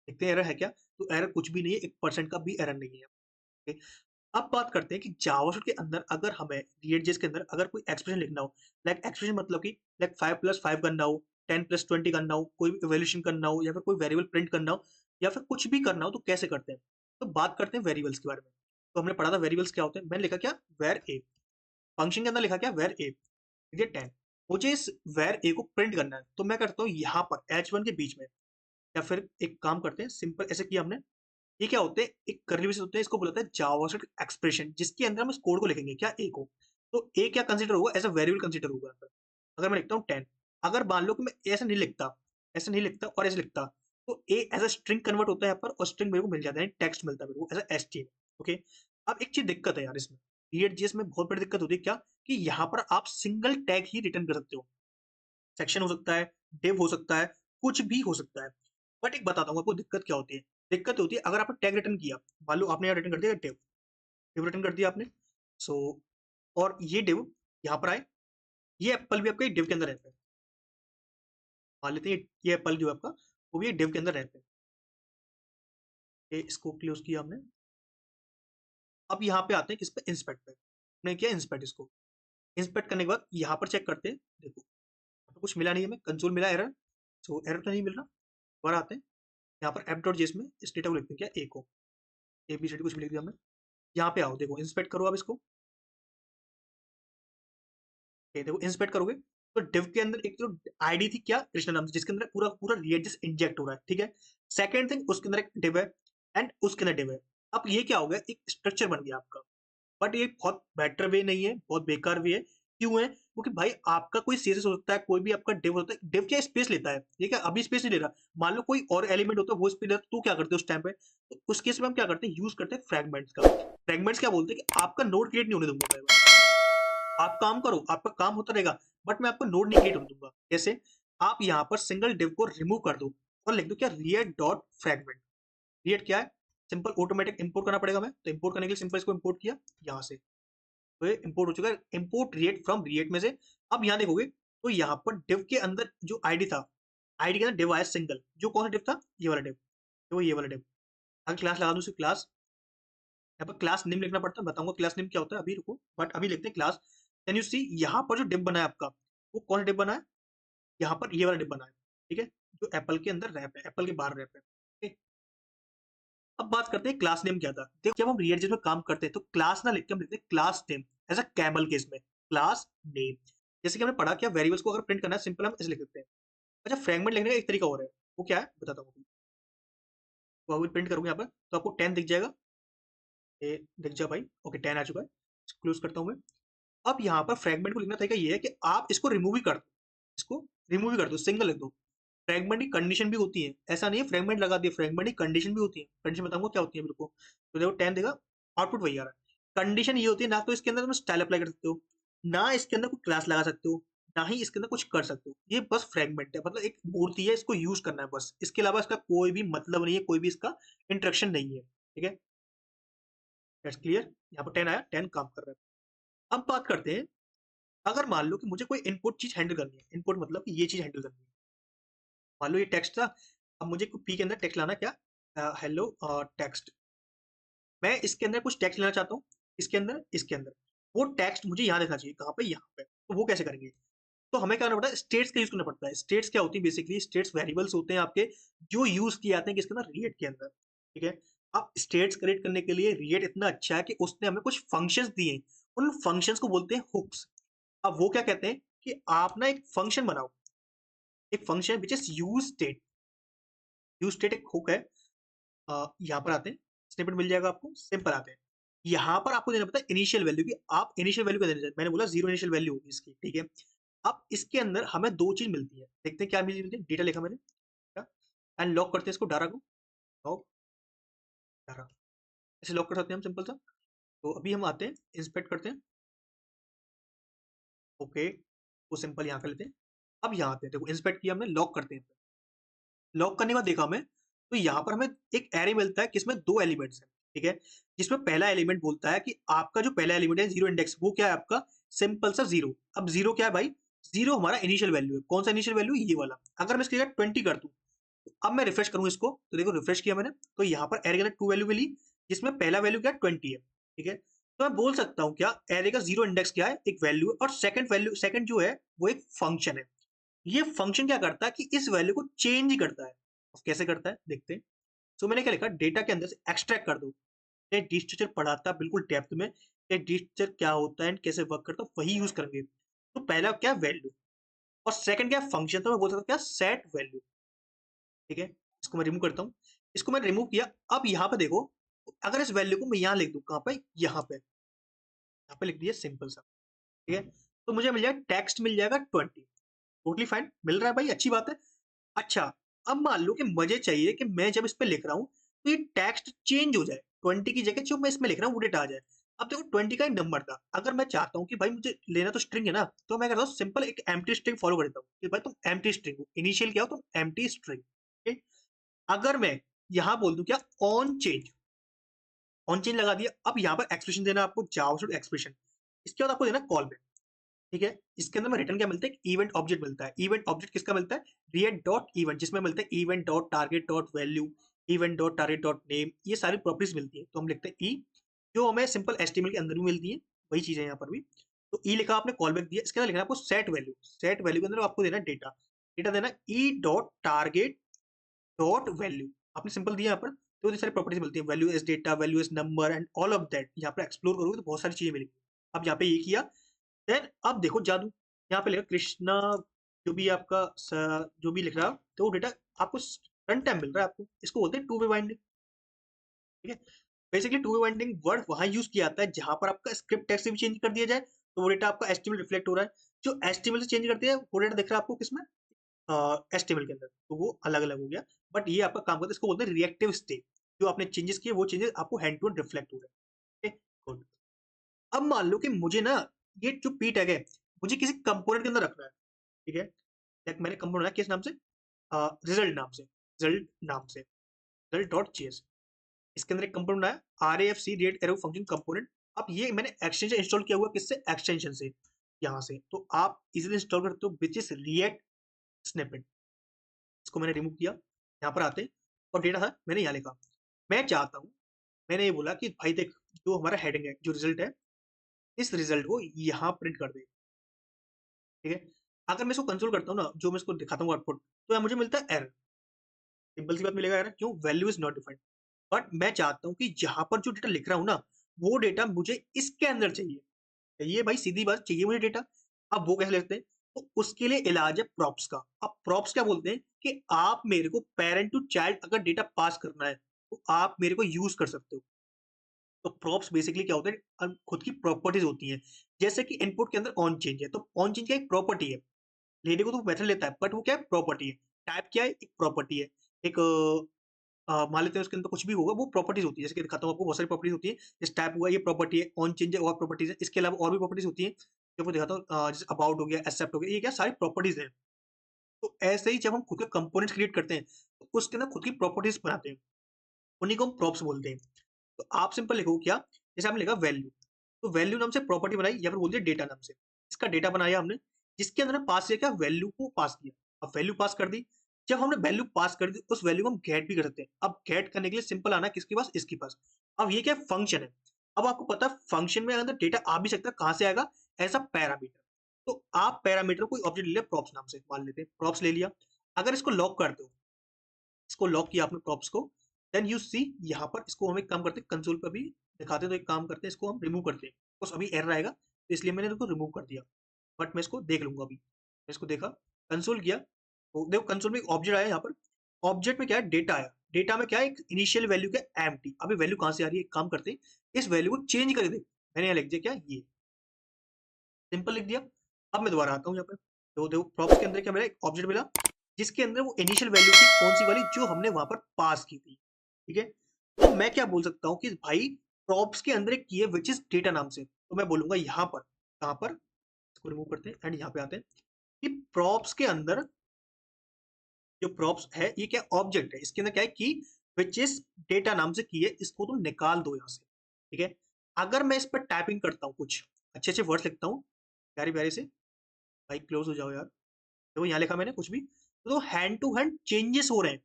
देखते हैं एरर है क्या, तो एरर कुछ भी नहीं है, 1% का भी एरर नहीं है, okay? अब बात करते हैं कि जावास्क्रिप्ट के अंदर अगर हमें React.js के अंदर अगर कोई एक्सप्रेशन लिखना हो, लाइक एक्सप्रेशन मतलब कि लाइक 5+5 करना हो, 10+20 करना हो, कोई इवैल्यूएशन करना हो, या फिर कोई वेरिएबल प्रिंट करना हो, या फिर कुछ भी करना हो, तो कैसे करते हैं। तो बात करते हैं वेरिएबल्स के बारे में। तो हमने पढ़ा था वेरिएबल्स क्या होते हैं, मैंने लिखा क्या, वेर ए, फंक्शन के अंदर लिखा क्या, वेर ए, ये 10। मुझे इस वेर ए को प्रिंट करना है, तो मैं करता हूँ यहाँ पर H1 के बीच में, या फिर एक काम करते हैं, सिंपल ऐसे किया हमने, ये क्या होते हैं, एक कर्ली ब्रेसेस होते हैं, इसको बोला जाता है जावास्क्रिप्ट एक्सप्रेशन, जिसके अंदर हम इस कोड को लिखेंगे क्या, ए को। तो ए क्या कंसीडर होगा, एज अ वेरिएबल कंसीडर होगा अंदर। अगर मैं लिखता हूँ 10, अगर मान लो कि मैं ऐसे नहीं लिखता, ऐसे नहीं लिखता और ऐसे लिखता, तो ए एज अ स्ट्रिंग कन्वर्ट होता है यहाँ पर, और स्ट्रिंग मेरे को मिल जाता है, टेक्स्ट मिलता है मेरे को एज अ एचटीएमएल। ओके, अब एक चीज दिक्कत है यार इसमें, React.js में बहुत बड़ी दिक्कत होती है क्या, कि यहाँ पर आप सिंगल टैग ही रिटर्न कर सकते हो। सेक्शन हो सकता है, डिव हो सकता है, कुछ भी हो सकता है। बट एक बताता हूँ आपको दिक्कत क्या होती है। दिक्कत होती है अगर आपने टैग रिटर्न किया, मान लो आपने यहाँ रिटर्न कर दिया डिव, डिव रिटर्न कर दिया आपने। सो और ये डिव यहाँ पर आए, ये एप्पल भी आपका डिव के अंदर रहता है। मान लेते हैं ये एप्पल जो है आपका, वो भी डिव के अंदर रहता है। ये इसको क्लोज किया हमने। अब यहाँ पे आते हैं किस पे, इंस्पेक्ट पे। हमने किया इंस्पेक्ट, इसको इंस्पेक्ट करने के बाद यहाँ पर चेक करते हैं, देखो तो कुछ मिला नहीं हमें, कंसोल मिला एरर। सो एरर तो नहीं मिल रहा। दोबारा आते हैं यहाँ पर एप डॉट जेस में, इस डेटा को लिखते हैं क्या, ए को, ए बी सी डी कुछ भी लिख दिया हमने। यहाँ पे आओ, देखो इंस्पेक्ट करो आप इसको। ये देखो इंस्पेक्ट करोगे तो डिव के अंदर एक जो आईडी थी क्या, कृष्णा नाम से, जिसके अंदर पूरा पूरा रिएक्ट इंजेक्ट हो रहा है, ठीक है। सेकंड थिंग, उसके अंदर एक डिव है, एंड उसके अंदर डिव है। अब ये क्या हो गया, एक स्ट्रक्चर बन गया आपका। बट ये बहुत बेटर वे नहीं है, बहुत बेकार वे है। क्यों है, क्योंकि भाई आपका कोई सीएसएस हो सकता है, कोई भी आपका डिव होता है, डिव क्या स्पेस लेता है, ये क्या अभी स्पेस नहीं ले रहा। मान लो कोई और एलिमेंट होता है वो स्पेस लेता है, तो क्या करते हैं उस टाइम पे, तो उस केस में हम क्या करते हैं, यूज करते हैं फ्रैगमेंट्स का। फ्रैगमेंट्स क्या बोलते हैं कि आपका नोड क्रिएट नहीं होने दूंगा मैं, आप काम करो, आपका काम होता रहेगा, बट मैं आपको नोड नहीं क्रिएट होने दूंगा। जैसे आप यहाँ पर सिंगल डिव को रिमूव कर दो और लिख दो क्या, रिएक्ट डॉट फ्रैगमेंट। रिएक्ट क्या है, सिंपल ऑटोमेटिक इंपोर्ट करना पड़ेगा, मैं तो इंपोर्ट करने के लिए सिंपल इसको इंपोर्ट किया यहाँ से, तो ये इंपोर्ट हो चुका है, इंपोर्ट रिएक्ट फ्रॉम रिएक्ट में से। अब यहाँ देखोगे तो यहाँ पर डिव के अंदर जो आईडी था, आईडी के अंदर डिव आया सिंगल, जो कौन सा डिव था, ये वाला डिव, तो ये वाला डिव। अगर क्लास लगा दूं उसे क्लास, यहाँ पर क्लास नेम लिखना पड़ता है, बताऊंगा क्लास नेम क्या होता है, अभी रुको, बट अभी लिखते हैं क्लास। कैन यू सी, यहाँ पर जो डिव बना है आपका, वो कौन सा डिव बना है, यहाँ पर ये वाला डिव बना है, ठीक है, जो एप्पल के अंदर रैप है, एप्पल के बाहर रैप है, ठीक है। अब बात करते हैं क्लास नेम क्या था। देखो जब हम रिएक्ट में काम करते हैं तो क्लास ना लिख के हम लिखते हैं class name, as a camel case में, क्लास नेम। जैसे कि हमने पढ़ा क्या, वेरिएबल्स को अगर प्रिंट करना है सिंपल हम ऐसे लिख देते हैं। अच्छा, फ्रैगमेंट लिखने का एक तरीका और है, वो क्या है बताता हूँ। तो अभी प्रिंट करूंगा यहाँ पर, तो आपको 10 दिख जाएगा, ये दिख जा भाई, ओके 10 आ चुका है। क्लोज करता हूँ मैं। अब यहाँ पर फ्रैगमेंट को लिखना तरीका ये है कि आप इसको रिमूव ही कर दो, इसको रिमूव ही कर दो, सिंगल लिख दो। फ्रैगमेंट की कंडीशन भी होती है, ऐसा नहीं है फ्रैगमेंट लगा दिया, फ्रैगमेंट की कंडीशन भी होती है। कंडीशन बताऊंगा क्या होती है मेरे को, तो देखो 10 देगा, आउटपुट वही आ रहा है। कंडीशन ये होती है, ना तो इसके अंदर तुम स्टाइल अप्लाई कर सकते हो, ना इसके अंदर कोई क्लास लगा सकते हो, ना ही इसके अंदर कुछ कर सकते हो। ये बस फ्रैगमेंट है, मतलब एक मूर्ति है, इसको यूज करना है बस, इसके अलावा इसका कोई भी मतलब नहीं है, कोई भी इसका इंटरेक्शन नहीं है, ठीक है। That's clear. यहाँ पर 10 आया, 10 काम कर रहा है। अब बात करते हैं, अगर मान लो कि मुझे कोई इनपुट चीज हैंडल करनी है, इनपुट मतलब कि ये चीज हैंडल करनी है। मान लो ये टेक्स्ट था, अब मुझे पी के अंदर टेक्स्ट लाना, क्या, हेलो टेक्स्ट। मैं इसके अंदर कुछ टेक्स्ट लेना चाहता हूँ, इसके अंदर, इसके अंदर, वो टेक्स्ट मुझे यहाँ देखना चाहिए, कहाँ पे, यहाँ पे। तो वो कैसे करेंगे, तो हमें क्या करना पड़ता है, स्टेट्स का यूज करना पड़ता है। स्टेट्स क्या होती है, बेसिकली स्टेट्स वेरिएबल्स होते हैं आपके, जो यूज किए जाते हैं किसके अंदर, रिएक्ट के अंदर, ठीक है। अब स्टेट्स क्रिएट करने के लिए रिएक्ट इतना अच्छा है कि उसने हमें कुछ फंक्शंस दिए, उन फंक्शंस को बोलते हैं हुक्स। अब वो क्या कहते हैं कि आप ना एक फंक्शन बनाओ, एक function which is use state. Use state एक हुक है। यहाँ पर आते हैं, स्निपेट मिल जाएगा आपको, सिंपल आते हैं। यहाँ पर आपको देना पड़ता है इनिशियल वैल्यू की, आप इनिशियल वैल्यू क्या देना चाहते हैं, मैंने बोला जीरो इनिशियल वैल्यू होगी इसकी, ठीक है। अब इसके अंदर हमें दो चीज मिलती है, देखते हैं क्या मिलती है। डेटा लिखा मैंने, क्या, एंड लॉक करते हैं इसको डारा को, लॉक डारा, ऐसे लॉक कर सकते हैं हम सिंपल सा। तो अभी हम आते हैं, इंस्पेक्ट करते हैं, ओके, वो सिंपल यहाँ कर लेते हैं। अब यहाँ आते हैं, देखो इंस्पेक्ट किया हमने, लॉक करते हैं। लॉक करने के बाद देखा हमें, तो यहाँ पर हमें एक एरे मिलता है किसमें, दो एलिमेंट्स हैं, ठीक है। जिसमें पहला एलिमेंट बोलता है कि आपका जो पहला एलिमेंट है जीरो इंडेक्स, वो क्या है आपका, सिंपल सा जीरो। अब जीरो क्या है भाई, जीरो हमारा इनिशियल वैल्यू है। कौन सा इनिशियल वैल्यू, ये वाला। अगर मैं इसकी जगह 20 कर दूं, तो अब मैं रिफ्रेश करूँ इसको, तो देखो रिफ्रेश किया मैंने, तो यहाँ पर एरे के अंदर टू वैल्यू मिली, जिसमें पहला वैल्यू क्या है, 20 है, ठीक है। तो मैं बोल सकता हूँ क्या, एरे का जीरो इंडेक्स क्या है, एक वैल्यू है, और सेकंड वैल्यू, सेकंड जो है वो एक फंक्शन है। ये फंक्शन क्या करता है कि इस वैल्यू को चेंज ही करता है। अब कैसे करता है देखते हैं। सो मैंने क्या लिखा, डेटा के अंदर से एक्सट्रैक्ट कर दो। ये डिस्ट्रक्चर पढ़ाता बिल्कुल डेप्थ में, ये डिस्ट्रक्चर क्या होता है, कैसे वर्क करता है, वही यूज करेंगे। तो पहला क्या, वैल्यू, और सेकंड क्या, फंक्शन। तो मैं बोल सकता हूँ क्या, सेट वैल्यू, ठीक है। इसको मैं रिमूव करता हूँ। इसको मैंने रिमूव किया। अब यहाँ पे देखो, अगर इस वैल्यू को मैं यहाँ लिख दूँ, कहाँ पे? यहाँ पे लिख दिया सिंपल सा, ठीक है? तो मुझे मिल जाएगा, टेक्स्ट मिल जाएगा 20। टोटली फाइन, मिल रहा है भाई, अच्छी बात है। अच्छा, अब मान लो कि मुझे चाहिए कि मैं जब इस पे लिख रहा हूँ तो ये टेक्स्ट चेंज हो जाए, 20 की जगह जो मैं इसमें लिख रहा हूँ वो डेटा आ जाए। अब देखो 20 का एक नंबर था, अगर मैं चाहता हूँ कि भाई मुझे लेना तो स्ट्रिंग है ना, तो मैं करता हूँ सिंपल एक एम्प्टी स्ट्रिंग फॉलो कर देता हूँ कि भाई तुम एम्प्टी स्ट्रिंग हो, इनिशियल क्या हो तुम एम्प्टी स्ट्रिंग, ठीक। अगर मैं यहाँ बोल दूं क्या, ऑन चेंज, ऑन चेंज लगा दिया। अब यहाँ पर एक्सप्रेशन देना आपको, जावास्क्रिप्ट एक्सप्रेशन। इसके बाद आपको देना कॉल बैक, ठीक है। इसके अंदर में रिटर्न क्या मिलता है, इवेंट ऑब्जेक्ट मिलता है। इवेंट ऑब्जेक्ट किसका मिलता है, रिएक्ट डॉट इवेंट, जिसमें मिलता है event dot target dot value, event dot target dot name, ये सारी प्रॉपर्टीज मिलती है। तो हम लिखते हैं ई, जो हमें सिंपल एचटीएमएल के अंदर भी मिलती है, वही चीज है यहाँ पर भी। तो ई लिखा, आपने कॉल बैक दिया। इसके अंदर लिखना है आपको सेट वैल्यू, सेट वैल्यू के अंदर आपको देना डेटा, डेटा देना E dot target dot value, आपने सिंपल दिया यहाँ पर। तो ये सारी प्रॉपर्टीज मिलती है, value as data, value as number and all of that. यहाँ पर एक्सप्लोर करोगे तो बहुत सारी चीजें मिलेंगी। अब यहाँ पे ये किया, देन अब देखो जादू, यहाँ पे लिखा कृष्णा, जो भी आपका जो भी लिख रहा है, तो वो डेटा आपको रन टाइम मिल रहा है आपको। इसको बोलते हैं टू वे बाइंडिंग, ठीक है। Basically two way binding word वहां यूज किया जाता है जहां पर आपका स्क्रिप्ट टेक्स्ट भी चेंज कर दिया जाए, तो वो डेटा आपका एचटीएमएल रिफ्लेक्ट हो रहा है। जो एचटीएमएल से चेंज करते हैं वो डेटा दिख रहा है आपको किसमें, एचटीएमएल के अंदर, तो वो अलग अलग हो गया। बट ये आपका काम करता है, इसको बोलते हैं रिएक्टिव स्टेट। जो आपने चेंजेस किए वो चेंजेस आपको हैंड टू हैंड रिफ्लेक्ट हो रहे हैं, गुड। अब मान लो कि मुझे ना, ये जो पी टैग है मुझे किसी कंपोनेंट के अंदर रखना है, ठीक है। लाइक मैंने कंपोनेंट बनाया किस नाम से, रिजल्ट नाम से, रिजल्ट नाम से, रिजल्ट डॉट जेएस। इसके अंदर एक कंपोनेंट बनाया, R A F C react arrow function component. अब ये मैंने एक्सटेंशन इंस्टॉल किया हुआ किससे, एक्सटेंशन से, यहाँ से। तो आप इजिली इंस्टॉल करते हो विच इज रिएक्ट स्निपेट। इसको मैंने रिमूव किया, यहाँ पर आते, और डेटा था मैंने यहाँ लिखा। मैं चाहता हूँ, मैंने ये बोला कि भाई देख, जो हमारा हेडिंग है, जो रिजल्ट है, इस रिजल्ट को यहाँ प्रिंट कर दे, ठीक है। अगर मैं इसको कंसोल करता हूँ ना, जो मैं इसको दिखाता हूँ आउटपुट, तो यहाँ मुझे मिलता है एरर। सिंपल सी बात मिलेगा एरर, क्यों, value is not defined. But मैं चाहता हूँ कि जहां पर जो डेटा लिख रहा हूँ ना, वो डेटा मुझे इसके अंदर चाहिए। ये भाई सीधी बात, चाहिए मुझे डेटा। अब वो कैसे लिखते हैं, तो उसके लिए इलाज है प्रॉप्स का। अब प्रॉप्स क्या बोलते हैं कि आप मेरे को पेरेंट टू चाइल्ड अगर डेटा पास करना है, तो आप मेरे को यूज कर सकते हो। तो प्रॉप्स बेसिकली क्या होते हैं, खुद की प्रॉपर्टीज होती हैं। जैसे कि इनपुट के अंदर ऑन चेंज है, तो ऑन चेंज का एक प्रॉपर्टी है, लेने को तो मेथड लेता है, बट वो क्या है, प्रॉपर्टी है। टाइप क्या है, एक प्रॉपर्टी है। एक मान लेते हैं उसके अंदर कुछ भी होगा, वो प्रॉपर्टीज होती है। जैसे कि दिखाता हूँ आपको, बहुत सारी प्रॉपर्टीज होती है। जैसे टाइप हुआ, ये प्रॉपर्टी है, ऑन चेंज है, और प्रॉपर्टीज है। इसके अलावा और भी प्रॉपर्टीज होती है, जो आपको दिखाता हूँ। जैसे अबाउट हो गया, एक्सेप्ट हो गया, ये क्या सारी प्रॉपर्टीज है। तो ऐसे ही जब हम खुद के कंपोनेंट्स क्रिएट करते हैं, तो उसके अंदर खुद की प्रॉपर्टीज बनाते हैं, उन्हीं को हम प्रॉप्स बोलते हैं। तो आप सिंपल लिखो क्या, जैसे आपने लिखा वैल्यू, तो वैल्यू नाम से प्रॉपर्टी बनाई, या फिर बोल दिया डेटा नाम से। इसका डेटा बनाया हमने, जिसके अंदर हम पास किया क्या, वैल्यू को पास किया। अब वैल्यू पास कर दी, जब हमने वैल्यू पास कर दी, उस वैल्यू को हम गेट भी कर सकते हैं। अब गेट करने के लिए सिंपल आना किसके पास, इसके पास। अब ये क्या फंक्शन है। अब आपको पता है फंक्शन में अंदर डेटा आ भी सकता है, कहां से आएगा, एज अ पैरामीटर। तो आप पैरामीटर कोई ऑब्जेक्ट ले लिया प्रॉप्स नाम से, मान लेते हैं प्रॉप्स ले लिया। अगर इसको लॉक कर दो, इसको लॉक किया आपने प्रॉप्स को, देन यू सी यहाँ पर, इसको हम एक काम करते हैं, कंसोल पर भी दिखाते हैं। तो एक काम करते हैं, इसको हम रिमूव करते हैं, बस अभी एरर आएगा, तो इसलिए मैंने इसको रिमूव कर दिया। बट मैं इसको देख लूंगा अभी। मैं इसको देखा, कंसोल किया, तो देखो कंसोल में एक ऑब्जेक्ट आया यहाँ पर। ऑब्जेक्ट में क्या है, डेटा आया। डेटा में क्या है, एक इनिशियल वैल्यू क्या, एम्प्टी। अभी वैल्यू कहाँ से आ रही है, एक काम करते हैं, इस वैल्यू को चेंज कर दे। मैंने यहाँ लिख दिया क्या, ये सिंपल लिख दिया। अब मैं दोबारा आता हूँ यहाँ पर, तो देखो प्रॉप्स के अंदर क्या मिला, एक ऑब्जेक्ट मिला, जिसके अंदर वो इनिशियल वैल्यू थी, कौन सी वाली, जो हमने वहां पर पास की थी, ठीक है। तो मैं क्या बोल सकता हूँ कि भाई प्रॉप्स के अंदर एक की है विच इज डेटा नाम से। तो मैं बोलूंगा यहाँ पर, कहाँ पर, इसको रिमूव करते हैं एंड यहाँ पे आते हैं, कि प्रॉप्स के अंदर जो प्रॉप्स है, ये क्या ऑब्जेक्ट है, इसके अंदर क्या है की, विच इज डेटा नाम से की है, इसको तुम निकाल दो यहाँ से, ठीक है। अगर मैं इस पर टाइपिंग करता हूँ, कुछ अच्छे अच्छे वर्ड्स लिखता हूँ, प्यारे प्यारे से, भाई क्लोज हो जाओ यार, देखो यहाँ लिखा मैंने कुछ भी, तो हैंड टू हैंड चेंजेस हो रहे हैं।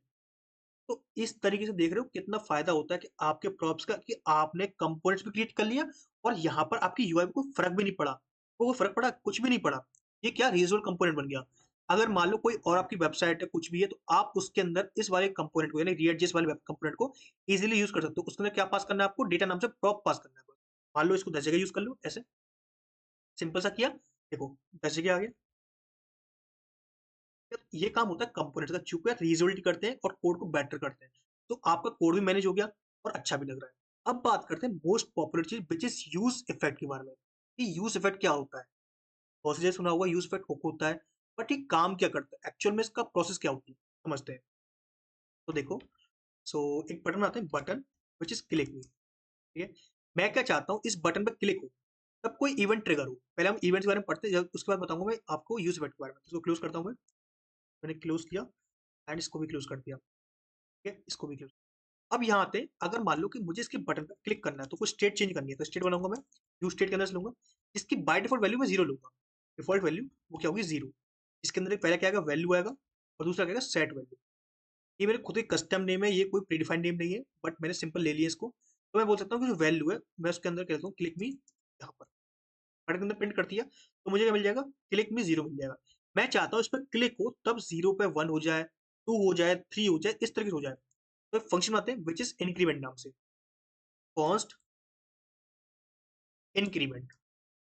तो इस तरीके से देख रहे हो कितना फायदा होता है कि आपके प्रॉप्स का, कि आपने कंपोनेंट्स भी क्रिएट कर लिया, और यहाँ पर आपकी यूआई में कोई फर्क भी नहीं पड़ा। कोई फर्क पड़ा, कुछ भी नहीं पड़ा। ये क्या, रीजनल कंपोनेंट बन गया। अगर मान लो कोई और आपकी वेबसाइट है, कुछ भी है, तो आप उसके अंदर इस वाले कंपोनेंट को, यानी रिएक्ट वाले कंपोनेंट को इजीली यूज कर सकते हो। उसके अंदर क्या पास करना है आपको, डेटा नाम से प्रॉप पास करना है बस। मान लो इसको 10 जगह यूज कर लो, ऐसे सिंपल सा किया, देखो 10 जगह आ गया। ये काम होता है कंपोनेंट का, जो रिजल्ट करते हैं और कोड को बेटर करते हैं। तो आपका कोड भी मैनेज हो गया और अच्छा भी लग रहा है। अब बात करते हैं मोस्ट पॉपुलर चीज विच इज यूज इफेक्ट के बारे में कि यूज इफेक्ट क्या होता है। बहुत से सुना होगा यूज इफेक्ट हुक होता है, बट ये काम क्या करता है एक्चुअल में, इसका प्रोसेस क्या होती है समझते हैं। तो देखो, सो एक बटन आता है, बटन विच इज क्लिक मी, ठीक है। मैं क्या चाहता हूँ, इस बटन पर क्लिक हो तब कोई इवेंट ट्रिगर हो। पहले हम इवेंट्स के बारे में पढ़ते हैं, उसके बाद बताऊंगा मैं आपको यूज इफेक्ट के बारे में। इसको क्लोज करता हूँ मैं, मैंने क्लोज किया एंड इसको भी क्लोज कर दिया, ठीक है, इसको भी क्लोज। अब यहाँ आते हैं, अगर मान लो कि मुझे इसके बटन पर क्लिक करना है तो कुछ स्टेट चेंज करनी है, तो स्टेट बनाऊंगा मैं, यूज स्टेट के अंदर से लूंगा। इसकी बाय डिफॉल्ट वैल्यू मैं जीरो लूंगा। डिफॉल्ट वैल्यू वो क्या होगी, जीरो। इसके अंदर पहला क्या आएगा, वैल्यू आएगा, और दूसरा क्या आएगा, सेट वैल्यू। ये मेरे खुद एक कस्टम नेम है, ये कोई प्रीडिफाइंड नेम नहीं है, बट मैंने सिंपल ले लिया इसको। तो मैं बोल सकता हूँ कि जो वैल्यू है मैं उसके अंदर कहता हूँ क्लिक मी, यहाँ पर बटन के अंदर प्रिंट कर दिया, तो मुझे क्या मिल जाएगा, क्लिक मी जीरो मिल जाएगा। मैं चाहता हूँ इस पर क्लिक हो तब जीरो पे वन हो जाए, टू हो जाए, थ्री हो जाए, इस तरीके से हो जाए। तो एक फंक्शन आते हैं विच इज इंक्रीमेंट नाम से, कॉन्स्ट इंक्रीमेंट।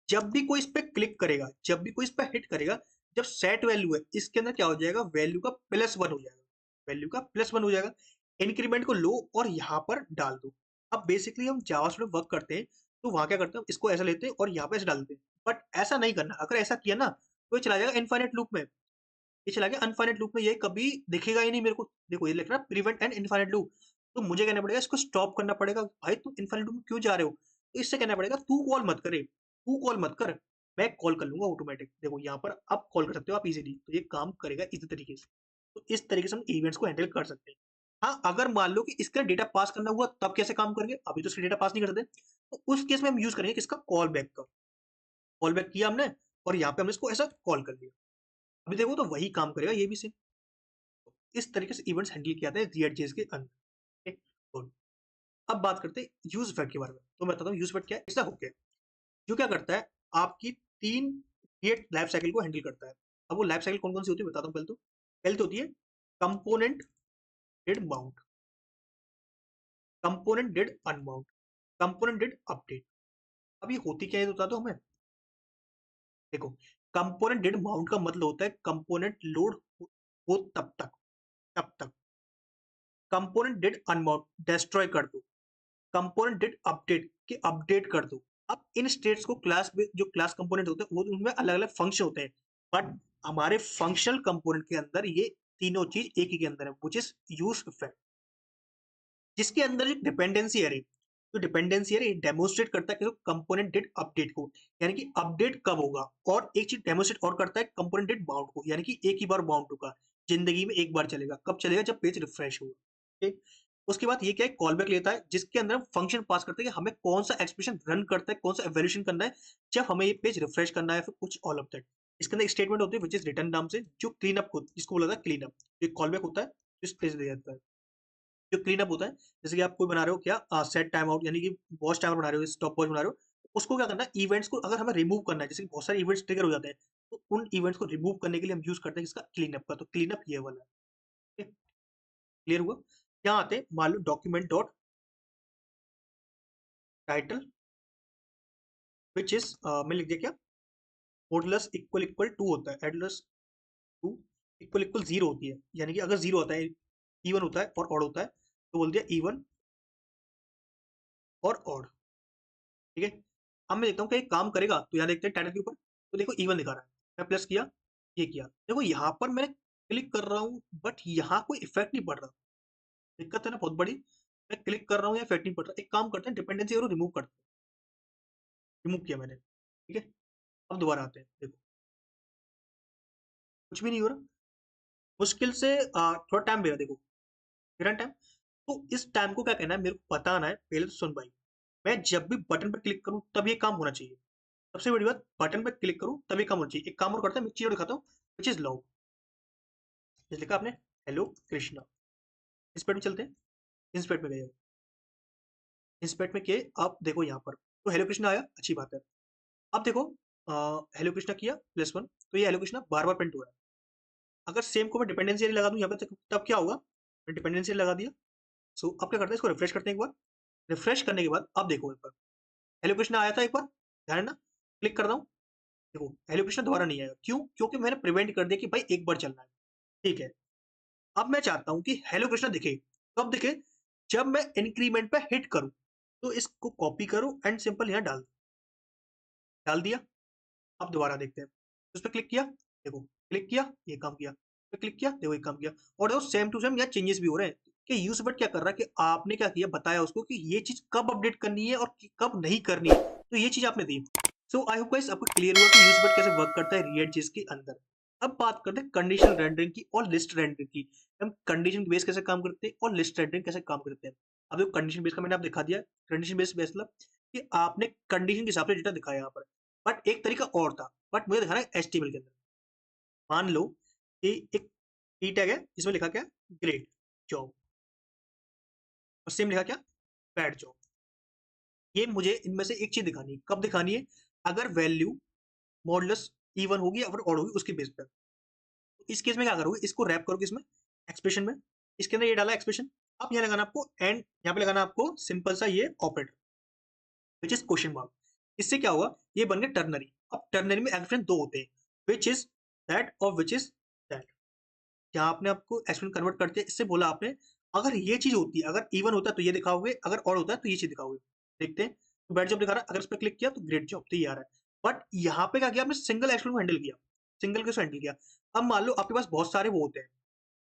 जब भी कोई इस पे क्लिक करेगा, जब भी कोई इस पे हिट करेगा, जब सेट वैल्यू है इसके अंदर क्या हो जाएगा, वैल्यू का प्लस वन हो जाएगा, वैल्यू का प्लस वन हो जाएगा। इंक्रीमेंट को लो और यहाँ पर डाल दो। अब बेसिकली हम जावास्क्रिप्ट वर्क करते हैं, तो वहां क्या करते हैं, इसको ऐसा लेते हैं और यहाँ पे ऐसे डाल देते हैं, बट ऐसा नहीं करना। अगर ऐसा किया ना तो ये चला जाएगा इनफाइनाइट लूप में, ये चला गया अनफाइनाइट लूप में, ये कभी दिखेगा ही नहीं मेरे को। देखो ये लिख रहा है प्रिवेंट एंड इनफाइनाइट लूप, तो मुझे कहना पड़ेगा इसको स्टॉप करना पड़ेगा, भाई तुम इनफाइनाइट लूप में क्यों जा रहे हो। तो इससे कहना पड़ेगा तू कॉल मत करे, तू कॉल मत कर, मैं कॉल कर लूंगा ऑटोमेटिक। देखो यहाँ पर आप कॉल कर सकते हो आप इजीली, तो ये काम करेगा इसी तरीके से। तो इस तरीके से हम इवेंट्स को हैंडल कर सकते हैं। हाँ, अगर मान लो कि इसका डेटा पास करना हुआ तब कैसे काम करेंगे, अभी तो इसका डेटा पास नहीं करते, तो उस केस में हम यूज करेंगे किसका, कॉल बैक का। कॉल बैक किया हमने और यहाँ पे हमने इसको ऐसा कॉल कर लिया, अभी देखो तो वही काम करेगा ये भी सेम। इस तरीके से इवेंट्स हैंडल किया जाता है React.js के अंदर, ठीक? तो अब बात करते हैं यूज इफेक्ट के बारे में। तो मैं बताता हूँ यूज इफेक्ट क्या है। इसका हुक है जो क्या करता है, आपकी तीन क्रिएट लाइफ साइकिल को हैंडल करता है। अब वो लाइफ साइकिल कौन कौन सी होती है बताता हूँ। पहले तो होती है component did mount, component did unmount, component did update. अब ये होती क्या है, बता दो हमें। देखो, कंपोनेंट डिड माउंट का मतलब होता है कंपोनेंट लोड हो तब तक कंपोनेंट डिड अनमाउंट डिस्ट्रॉय कर दो, कंपोनेंट डिड अपडेट के अपडेट कर दो। अब इन स्टेट्स को क्लास में जो क्लास कंपोनेंट होते हैं वो उनमें अलग अलग फंक्शन होते हैं, बट हमारे फंक्शनल कंपोनेंट के अंदर ये तीनों चीज एक ही के अंदर है, विच इज यूज इफेक्ट। जिसके अंदर एक डिपेंडेंसी है, तो डिपेंडेंसी है डेमोन्स्ट्रेट करता है कि कंपोनेंट डिड अपडेट को, यानी कि अपडेट कब होगा। और एक चीज डेमोन्स्ट्रेट और करता है कंपोनेंट डिड बाउंड को, यानी कि एक ही बार बाउंड होगा, जिंदगी में एक बार चलेगा। कब चलेगा, जब पेज रिफ्रेश होगा, ठीक। उसके बाद ये क्या है, कॉल बैक लेता है जिसके अंदर हम फंक्शन पास करते हैं कि हमें कौन सा एक्सप्रेशन रन करता है, कौन सा एवोल्यूशन करना है, जब हमें ये पेज रिफ्रेश करना है, फिर कुछ ऑल ऑफ दैट। इसके अंदर एक स्टेटमेंट होती है विच इज रिटर्न नाम से, जो क्लीन अप को, जिसको बोला था क्लीन अप। एक कॉल बैक होता है जिस पेज दे जाता है, जो क्लीन अप होता है। जैसे कि आप कोई बना रहे हो क्या, सेट टाइम आउट, यानी कि वॉच टाइमर बना रहे हो, स्टॉप वॉच बना रहे हो, उसको क्या करना है, इवेंट्स को अगर हमें रिमूव करना है, जैसे कि बहुत सारे इवेंट्स ट्रिगर हो जाते हैं, तो उन इवेंट्स को रिमूव करने के लिए हम यूज करते हैं इसका क्लीन अप का। तो क्लीन अप ये वाला है, क्लियर हुआ। यहाँ आते हैं, मान लो document dot title which is, मैं लिख दिया क्या, मॉडुलस इक्वल इक्वल टू होता है, एडलस टू इक्वल इक्वल जीरो होती है, यानी कि अगर जीरो होता है, इवन होता है और ऑड होता है, तो बोल दिया इवन और ऑड, ठीक है। अब मैं देखता हूँ कि एक काम करेगा, तो यहाँ देखते हैं टाइटल के ऊपर, तो देखो इवन दिखा रहा है, मैं प्लस किया, ये किया, देखो यहाँ पर मैंने क्लिक कर रहा हूँ बट यहाँ कोई इफेक्ट नहीं पड़ रहा। दिक्कत है ना बहुत बड़ी, मैं क्लिक कर रहा हूँ या इफेक्ट नहीं पड़ रहा। एक काम करते हैं, डिपेंडेंसी और रिमूव करते हैं। रिमूव किया मैंने, ठीक है। अब दोबारा आते हैं, देखो कुछ भी नहीं हो रहा, मुश्किल से थोड़ा टाइम ले रहा, देखो मेरा टाइम। तो इस टाइम को क्या कहना है, मेरे को बताना है। पहले तो सुन भाई, मैं जब भी बटन पर क्लिक करूँ तब ये काम होना चाहिए। सबसे बड़ी बात, बटन पर क्लिक करूँ तभी काम होना चाहिए। एक काम और करता है, मैं एक चीज और दिखाता हूँ, विच इज लॉग। जैसे लिखा आपने हेलो कृष्णा, इंस्पेक्ट में चलते हैं, इंस्पेक्ट में गए हो, इंस्पेक्ट में किए, अब देखो यहाँ पर तो हेलो कृष्णा आया, अच्छी बात है। अब देखो हेलो कृष्णा किया प्लस वन, तो ये हेलो कृष्णा बार बार प्रिंट हो रहा है। अगर सेम को मैं डिपेंडेंसी लगा दूं यहाँ पे, तब क्या होगा, मैं डिपेंडेंसी लगा दिया। सो अब क्या करते हैं, इसको रिफ्रेश करते हैं एक बार। रिफ्रेश करने के बाद अब देखो एक बार हेलो कृष्णा आया था, एक बार ध्यान है ना, क्लिक कर रहा हूँ, देखो हेलो कृष्णा दोबारा नहीं आएगा, क्यों, क्योंकि मैंने प्रिवेंट कर दिया कि भाई एक बार चलना है, ठीक है। अब मैं चाहता हूँ कि हेलो कृष्णा दिखे, कब दिखे, जब मैं इंक्रीमेंट पे हिट करूं तो इसको कॉपी करो एंड सिंपल यहाँ डाल दिया। अब दोबारा देखते हैं, उस पर क्लिक किया, देखो क्लिक किया ये काम किया, पे क्लिक किया देखो ये काम किया। और देखो सेम टू सेम यहाँ चेंजेस भी हो रहे हैं कि यूज बट क्या कर रहा है कि आपने क्या किया, बताया उसको कि ये चीज कब अपडेट करनी है और कब नहीं करनी है, तो ये चीज आपने दी। सो आई होप गाइस आपको क्लियर हुआ कि यूज बट कैसे वर्क करता है रिएक्ट जेएस के अंदर। अब बात करते हैं कंडीशनल रेंडरिंग की और लिस्ट रेंडरिंग की। हम कंडीशन बेस कैसे काम करते हैं और लिस्ट रेंडरिंग कैसे काम करते हैं। अब देखो कंडीशन बेस का मैंने आप दिखा दिया। कंडीशन बेस मतलब कि आपने कंडीशन के हिसाब से डेटा दिखाया यहाँ पर, बट एक तरीका और था, बट मुझे दिखाना है एचटीएमएल के अंदर। मान लो कि एक की टैग है जिसमें लिखा क्या, ग्रेट जॉब, और सेम लिखा क्या, बैड जॉब। ये मुझे इनमें से एक चीज दिखानी है, कब दिखानी है, अगर वैल्यू मॉडुलस इवन होगी या फिर ऑड होगी उसके बेस पर। तो इस केस में क्या करोगे, इसको रैप करोगे इसमें एक्सप्रेशन में, इसके अंदर ये डाला एक्सप्रेशन। अब यहाँ लगाना आपको एंड, यहाँ पे लगाना आपको सिंपल सा ये operator which is question mark. इससे क्या होगा, ये बन गया टर्नरी। अब टर्नरी में एक्सप्रेशन दो होते हैं, विच इज दैट और विच इज दैट। जहाँ आपने आपको एक्सप्रेशन कन्वर्ट करते हैं, इससे बोला आपने अगर ये चीज होती है, अगर इवन होता है तो ये दिखाओगे, अगर ऑड होता है तो ये चीज दिखाओगे। देखते हैं, तो बैड जॉब दिखा रहा है, अगर इस पर क्लिक किया तो ग्रेट जॉब, तो ये आ रहा है। बट यहाँ पे क्या किया आपने, सिंगल एक्सप्रेशन को हैंडल किया, सिंगल के हैंडल किया। अब मान लो आपके पास बहुत सारे वो होते हैं,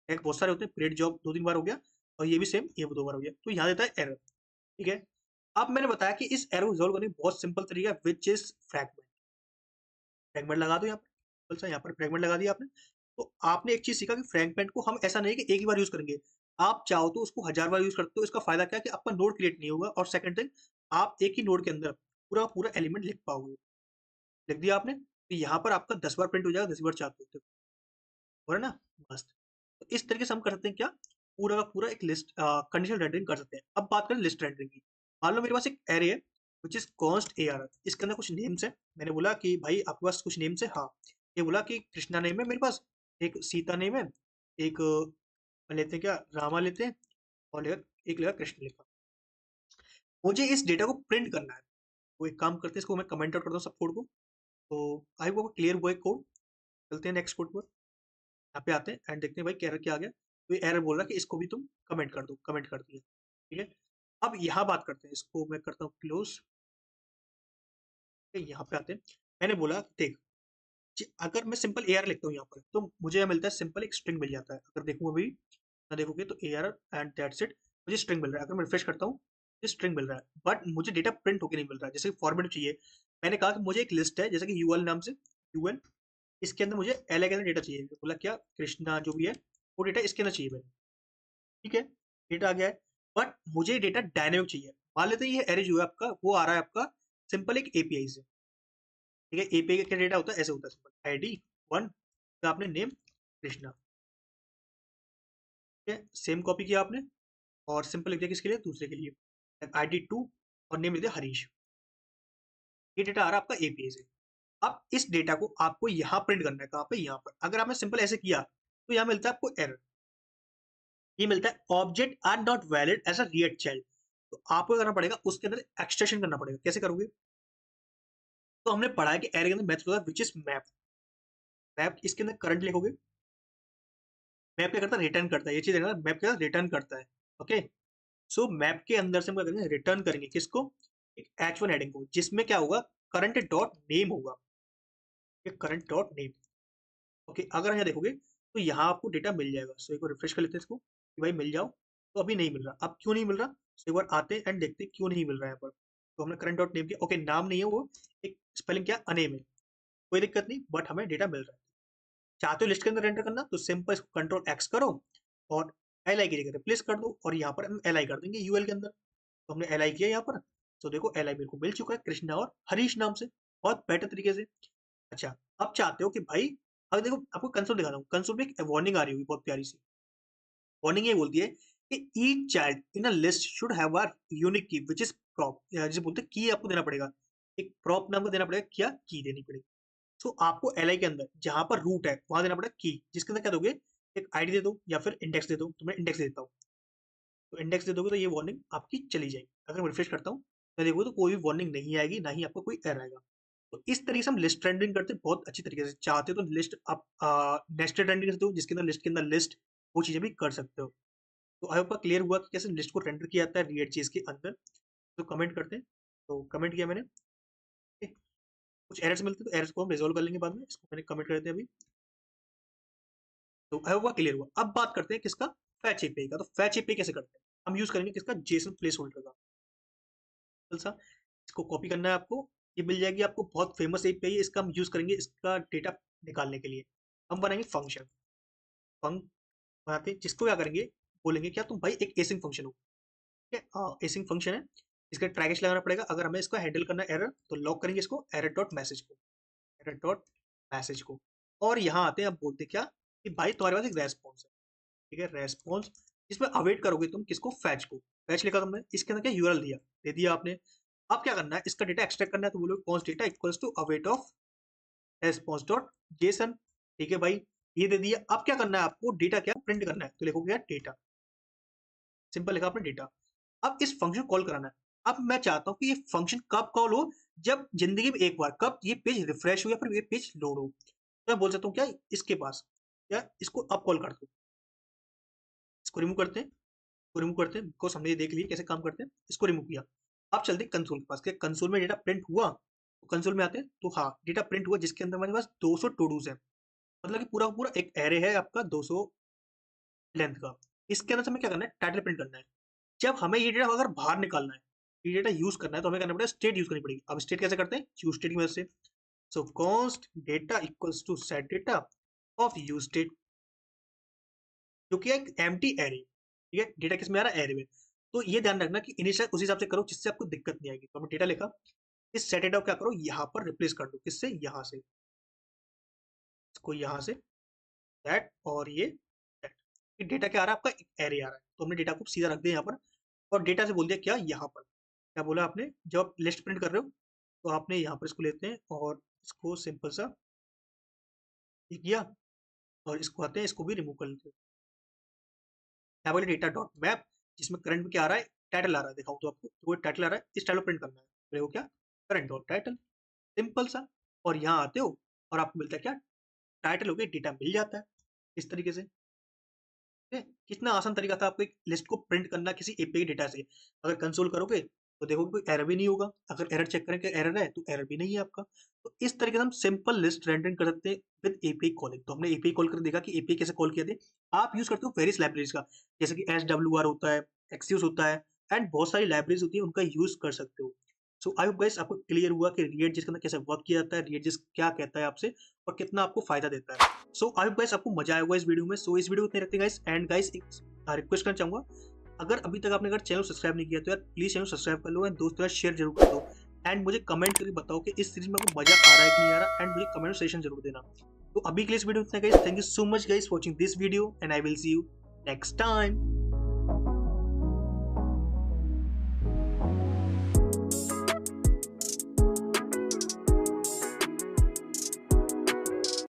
एक बहुत सारे होते हैं, ग्रेट जॉब दो तीन बार हो गया और ये भी सेम, ये दो बार हो गया, तो यहाँ देता है एरर। ठीक है, अब मैंने बताया कि इस एरर को रिजॉल्व करने का बहुत सिंपल तरीका है, विच इज फ्रैगमेंट। फ्रैगमेंट लगा दो यहाँ पर, सिंपल सा यहाँ पर फ्रैगमेंट लगा दिया आपने। तो आपने एक चीज सीखा कि फ्रैगमेंट को हम ऐसा नहीं कि एक ही बार यूज करेंगे, आप चाहो तो उसको 1000 बार यूज करते हो। इसका फायदा क्या है कि आपका नोड क्रिएट नहीं होगा, और सेकंड थिंग, आप एक ही नोड के अंदर पूरा पूरा एलिमेंट लिख पाओगे। लिख दिया आपने, तो यहाँ पर आपका 10 बार प्रिंट हो जाएगा, 10 बार चाहते हो, हो रहा है ना, मस्त। तो इस तरीके से हम कर सकते हैं क्या, पूरा का पूरा एक लिस्ट कंडीशनल रेंडरिंग कर सकते हैं। अब बात करें लिस्ट रेंडरिंग की। मान लो मेरे पास एक एरे है विच इज कॉन्स्ट AR, इसके अंदर कुछ नेम्स है। मैंने बोला कि भाई आपके पास कुछ नेम्स है, हाँ। ये बोला कि कृष्णा नेम है मेरे पास, एक सीता नेम है, एक लेते हैं क्या, रामा लेते हैं, और एक लेगा कृष्ण लेगा। मुझे इस डेटा को प्रिंट करना है, वो एक काम करते हैं, इसको मैं कमेंट आउट करता हूँ सब कोड को। तो आई वो क्लियर हुआ एक कोड। चलते हैं नेक्स्ट कोड पर, यहाँ पे आते हैं एंड देखते हैं भाई एरर क्या आ गया। तो ये एरर बोल रहा है कि इसको भी तुम कमेंट कर दो, कमेंट कर दिया। ठीक है, अब यहाँ बात करते हैं, इसको मैं करता हूँ क्लोज। यहाँ पे आते हैं, मैंने बोला देख, अगर मैं सिंपल AR लिखता हूँ यहाँ पर, तो मुझे यहाँ मिलता है सिंपल एक स्ट्रिंग मिल जाता है। अगर देखूँ अभी ना देखोगे तो AR एंड दैट्स इट, मुझे स्ट्रिंग मिल रहा है। अगर मैं रिफ्रेश करता हूँ, मुझे स्ट्रिंग मिल रहा है, बट मुझे डेटा प्रिंट होकर नहीं मिल रहा है, जैसे फॉर्मेट चाहिए। मैंने कहा कि मुझे एक लिस्ट है जैसे कि यूएल नाम से, यूएल, इसके अंदर मुझे LI के अंदर डेटा चाहिए। बोला क्या, कृष्णा जो भी है वो डेटा इसके अंदर चाहिए मैंने। ठीक है, डेटा आ गया है, बट मुझे डेटा डायनेमिक चाहिए। मान लेते हैं ये एरे जो है आपका, वो आ रहा है आपका सिंपल एक API से। ठीक है, API का क्या डेटा होता है, ऐसे होता है सिंपल ID 1, तो आपने नेम कृष्णा। ठीक है, सेम कॉपी किया आपने और सिंपल लिख दिया किसके लिए, दूसरे के लिए, ID 2 और नेम लिख दिया हरीश। ये डेटा आ रहा है आपका API से। अब इस डेटा को आपको यहाँ प्रिंट करना है, कहाँ पे, यहाँ पर। अगर आपने सिंपल ऐसे किया तो यहाँ मिलता है आपको एरर, ये मिलता है object are not valid as a react child. तो आपको क्या करना पड़ेगा, उसके अंदर एक्सटेंशन करना पड़ेगा। कैसे करोगे, तो हमने पढ़ा है कि एरे के अंदर मेथड होता है विच इज मैप। मैप इसके अंदर करंट लिखोगे, मैप क्या करता है, रिटर्न करता है। ये चीज देखना, मैप क्या रिटर्न करता है। ओके, सो मैप के अंदर से हम क्या करेंगे, रिटर्न करेंगे किसको, एक H1 हेडिंग को, जिसमें क्या होगा, करंट डॉट नेम होगा, करंट डॉट नेम। ओके, अगर यहाँ देखोगे तो यहाँ आपको डेटा मिल जाएगा। सो एक बार रिफ्रेश कर लेते हैं इसको कि भाई मिल जाओ, तो अभी नहीं मिल रहा। अब क्यों नहीं मिल रहा, सो एक बार आते हैं एंड देखते हैं क्यों नहीं मिल रहा है यहाँ पर। तो हमने करंट डॉट नेम किया, ओके नाम नहीं है वो, एक स्पेलिंग क्या, अनेम है, कोई दिक्कत नहीं, बट हमें डेटा मिल रहा है। चाहते हो लिस्ट के अंदर एंटर करना, तो सिंपल इसको कंट्रोल X करो और LI की जगह रिप्लेस कर दो, और यहाँ पर हम LI कर देंगे UL के अंदर। तो हमने LI किया यहाँ पर, तो देखो LI मेरे को मिल चुका है कृष्णा और हरीश नाम से, बहुत बेटर तरीके से। अच्छा, अब चाहते हो कि भाई, अब देखो आपको कंसोल दिखा रहा हूँ, कंसोल में एक वार्निंग आ रही होगी बहुत प्यारी सी। वार्निंग ये बोलती है कि each child in a list should have a unique की विच इज प्रॉप, जिसे बोलते हैं की आपको देना पड़ेगा, एक प्रॉप नाम का देना पड़ेगा, क्या की देनी पड़ेगी। तो आपको LI के अंदर जहां पर रूट है वहां देना पड़ेगा की, जिसके अंदर क्या दोगे, एक ID दे दो या फिर इंडेक्स दे दो। तो मैं इंडेक्स देता हूँ, तो इंडेक्स दे दोगे तो ये वार्निंग आपकी चली जाएगी। अगर मैं रिफ्रेश करता हूँ तो देखोगे तो कोई भी वार्निंग नहीं आएगी, ना ही आपको कोई एरर आएगा। तो इस तरीके से हम लिस्ट रेंडरिंग करते हैं बहुत अच्छी तरीके से। चाहते हो तो लिस्ट आप नेस्टेड रेंडरिंग करते हो, जिसके अंदर लिस्ट के अंदर लिस्ट, वो चीजें भी कर सकते हो। तो आई होप क्लियर हुआ कि कैसे लिस्ट को रेंडर किया जाता है React.js के अंदर। तो कमेंट करते हैं, तो कमेंट किया मैंने, ठीक, कुछ एरर्स मिलते हैं तो एरर्स को हम रिजॉल्व कर लेंगे बाद में। इसको मैंने कमेंट कर दिया अभी। तो आई होप क्लियर हुआ। अब बात करते हैं किसका, फैच एपीआई का। तो फैच एपीआई कैसे करते हैं, हम यूज करेंगे किसका, जेसन प्लेस होल्डर का। सिंपल सा, इसको कॉपी करना है आपको, ये मिल जाएगी आपको, बहुत फेमस एपीआई है, इसका हम यूज करेंगे इसका डेटा निकालने के लिए। हम बनाएंगे फंक्शन, फंक बनाते हैं, जिसको क्या करेंगे, बोलेंगे क्या तुम भाई एक एसिंग फंक्शन हो, ठीक है, एसिंग फंक्शन है, इसका ट्रैकेज लगाना पड़ेगा। अगर हमें इसको हैंडल करना है एरर, तो लॉक करेंगे इसको एरर डॉट मैसेज को, एरर डॉट मैसेज को। और यहाँ आते हैं, अब बोलते क्या कि भाई तुम्हारे पास एक रेस्पॉन्स है, ठीक है, रेस्पॉन्स, जिसमें अवेट करोगे तुम किसको, फैच को। फैच लिखा तुमने, इसके अंदर क्या यूआरएल दिया, दे दिया आपने। अब क्या करना है, इसका डेटा एक्सट्रैक्ट करना है, तो बोलो const data equals to await of response dot JSON, ठीक है भाई, ये दे दिया। अब क्या करना है आपको, डेटा क्या प्रिंट करना है, तो लिखोगे डेटा, सिंपल लिखा आपने डेटा। अब इस फंक्शन कॉल कराना है। अब मैं चाहता हूँ कि ये फंक्शन कब कॉल हो, जब जिंदगी में एक बार, कब ये पेज रिफ्रेश हो या फिर ये पेज लोड हो। तो मैं बोल सकता हूँ क्या, इसके पास, या इसको अब कॉल कर दो। इसको रिमूव करते हैं, इसको रिमूव करते हैं, बिकॉज हमने ये देख लिया कैसे काम करते हैं। इसको रिमूव किया। अब चलते हैं कंसोल के पास, क्या कंसोल में डेटा प्रिंट हुआ, तो कंसोल में आते हैं, तो हाँ डेटा प्रिंट हुआ, जिसके अंदर हमारे पास 200 टू डूज है, मतलब कि पूरा का पूरा एक एरे है आपका 200 लेंथ का। इसके अंदर से हमें क्या करना है, टाइटल प्रिंट करना है। जब हमें ये डेटा अगर बाहर निकालना है, ये डेटा यूज करना है, तो हमें करना पड़ेगा स्टेट यूज करनी पड़ेगी। अब स्टेट कैसे करते हैं, यूज स्टेट की मदद से। So const data equals to set data of use state, जो कि एक एम्प्टी एरे, ठीक है, डेटा किस में आ रहा है, एरे में। तो ये ध्यान रखना कि इनिशियल उस हिसाब से करो जिससे आपको दिक्कत नहीं आएगी। तो हमने डेटा लिखा, इस सेट डेटा को क्या करो, यहाँ पर रिप्लेस कर दो, किससे, यहाँ से, इसको यहाँ से दैट, और ये दैट। ये डेटा क्या आ रहा है, आपका एरे आ रहा है, तो हमने डेटा को सीधा रख दिया यहाँ पर। और डेटा से बोल दिया क्या, यहाँ पर क्या बोला आपने, जब आप लिस्ट प्रिंट कर रहे हो, तो आपने यहाँ पर इसको लेते हैं और इसको सिंपल सा ये किया, और इसको आते हैं, इसको भी रिमूव कर लेते हैं। यहाँ बोले डेटा डॉट मैप, जिसमें करंट में क्या आ रहा है, टाइटल आ रहा है, दिखाऊँ तो आपको, तो वो टाइटल आ रहा है, इस टाइटल प्रिंट करना है, तो वो क्या, करंट डॉट टाइटल, सिंपल सा। और यहाँ आते हो और आपको मिलता है क्या, टाइटल हो गया, डेटा मिल जाता है इस तरीके से। ठीक है, कितना आसान तरीका था आपको एक लिस्ट को प्रिंट करना किसी एपीआई डेटा से। अगर कंसोल करोगे तो देखोगे कोई एरर भी नहीं होगा, अगर एरर चेक करें कि एरर है तो एरर भी नहीं है आपका। तो इस तरीके से हम सिंपल लिस्ट रेंडरिंग कर सकते हैं विद एपीआई कॉलिंग। तो हमने एपीआई कॉल कर देखा कि एपीआई कैसे कॉल किया थे। आप यूज करते हो वेरियस लाइब्रेरीज का, जैसे कि एसडब्ल्यूआर होता है, एक्सियोस होता है, एंड बहुत सारी लाइब्रेरीज होती है, उनका यूज कर सकते हो। सो आई होप गाइस आपको क्लियर हुआ कि रिएक्ट जिस के अंदर कैसे वर्क किया जाता है, रिएक्ट जिस क्या कहता है आपसे, और कितना आपको फायदा देता है। सो आई होप गाइस आपको मजा आया होगा इस वीडियो में। सो इस वीडियो को इतने रखते हैं गाइस। एंड गाइस एक रिक्वेस्ट करना चाहूंगा, अगर अभी तक आपने अगर चैनल सब्सक्राइब नहीं किया तो यार प्लीज चैनल सब्सक्राइब कर लो, एंड दोस्तों यार शेयर जरूर कर दो। एंड मुझे कमेंट करके बताओ कि इस सीरीज में आपको मजा आ रहा है कि नहीं आ रहा, एंड मुझे कमेंट सेशन जरूर देना। तो अभी के लिए इस वीडियो में इतना guys, thank you so much guys for watching this video, and I will see you next time.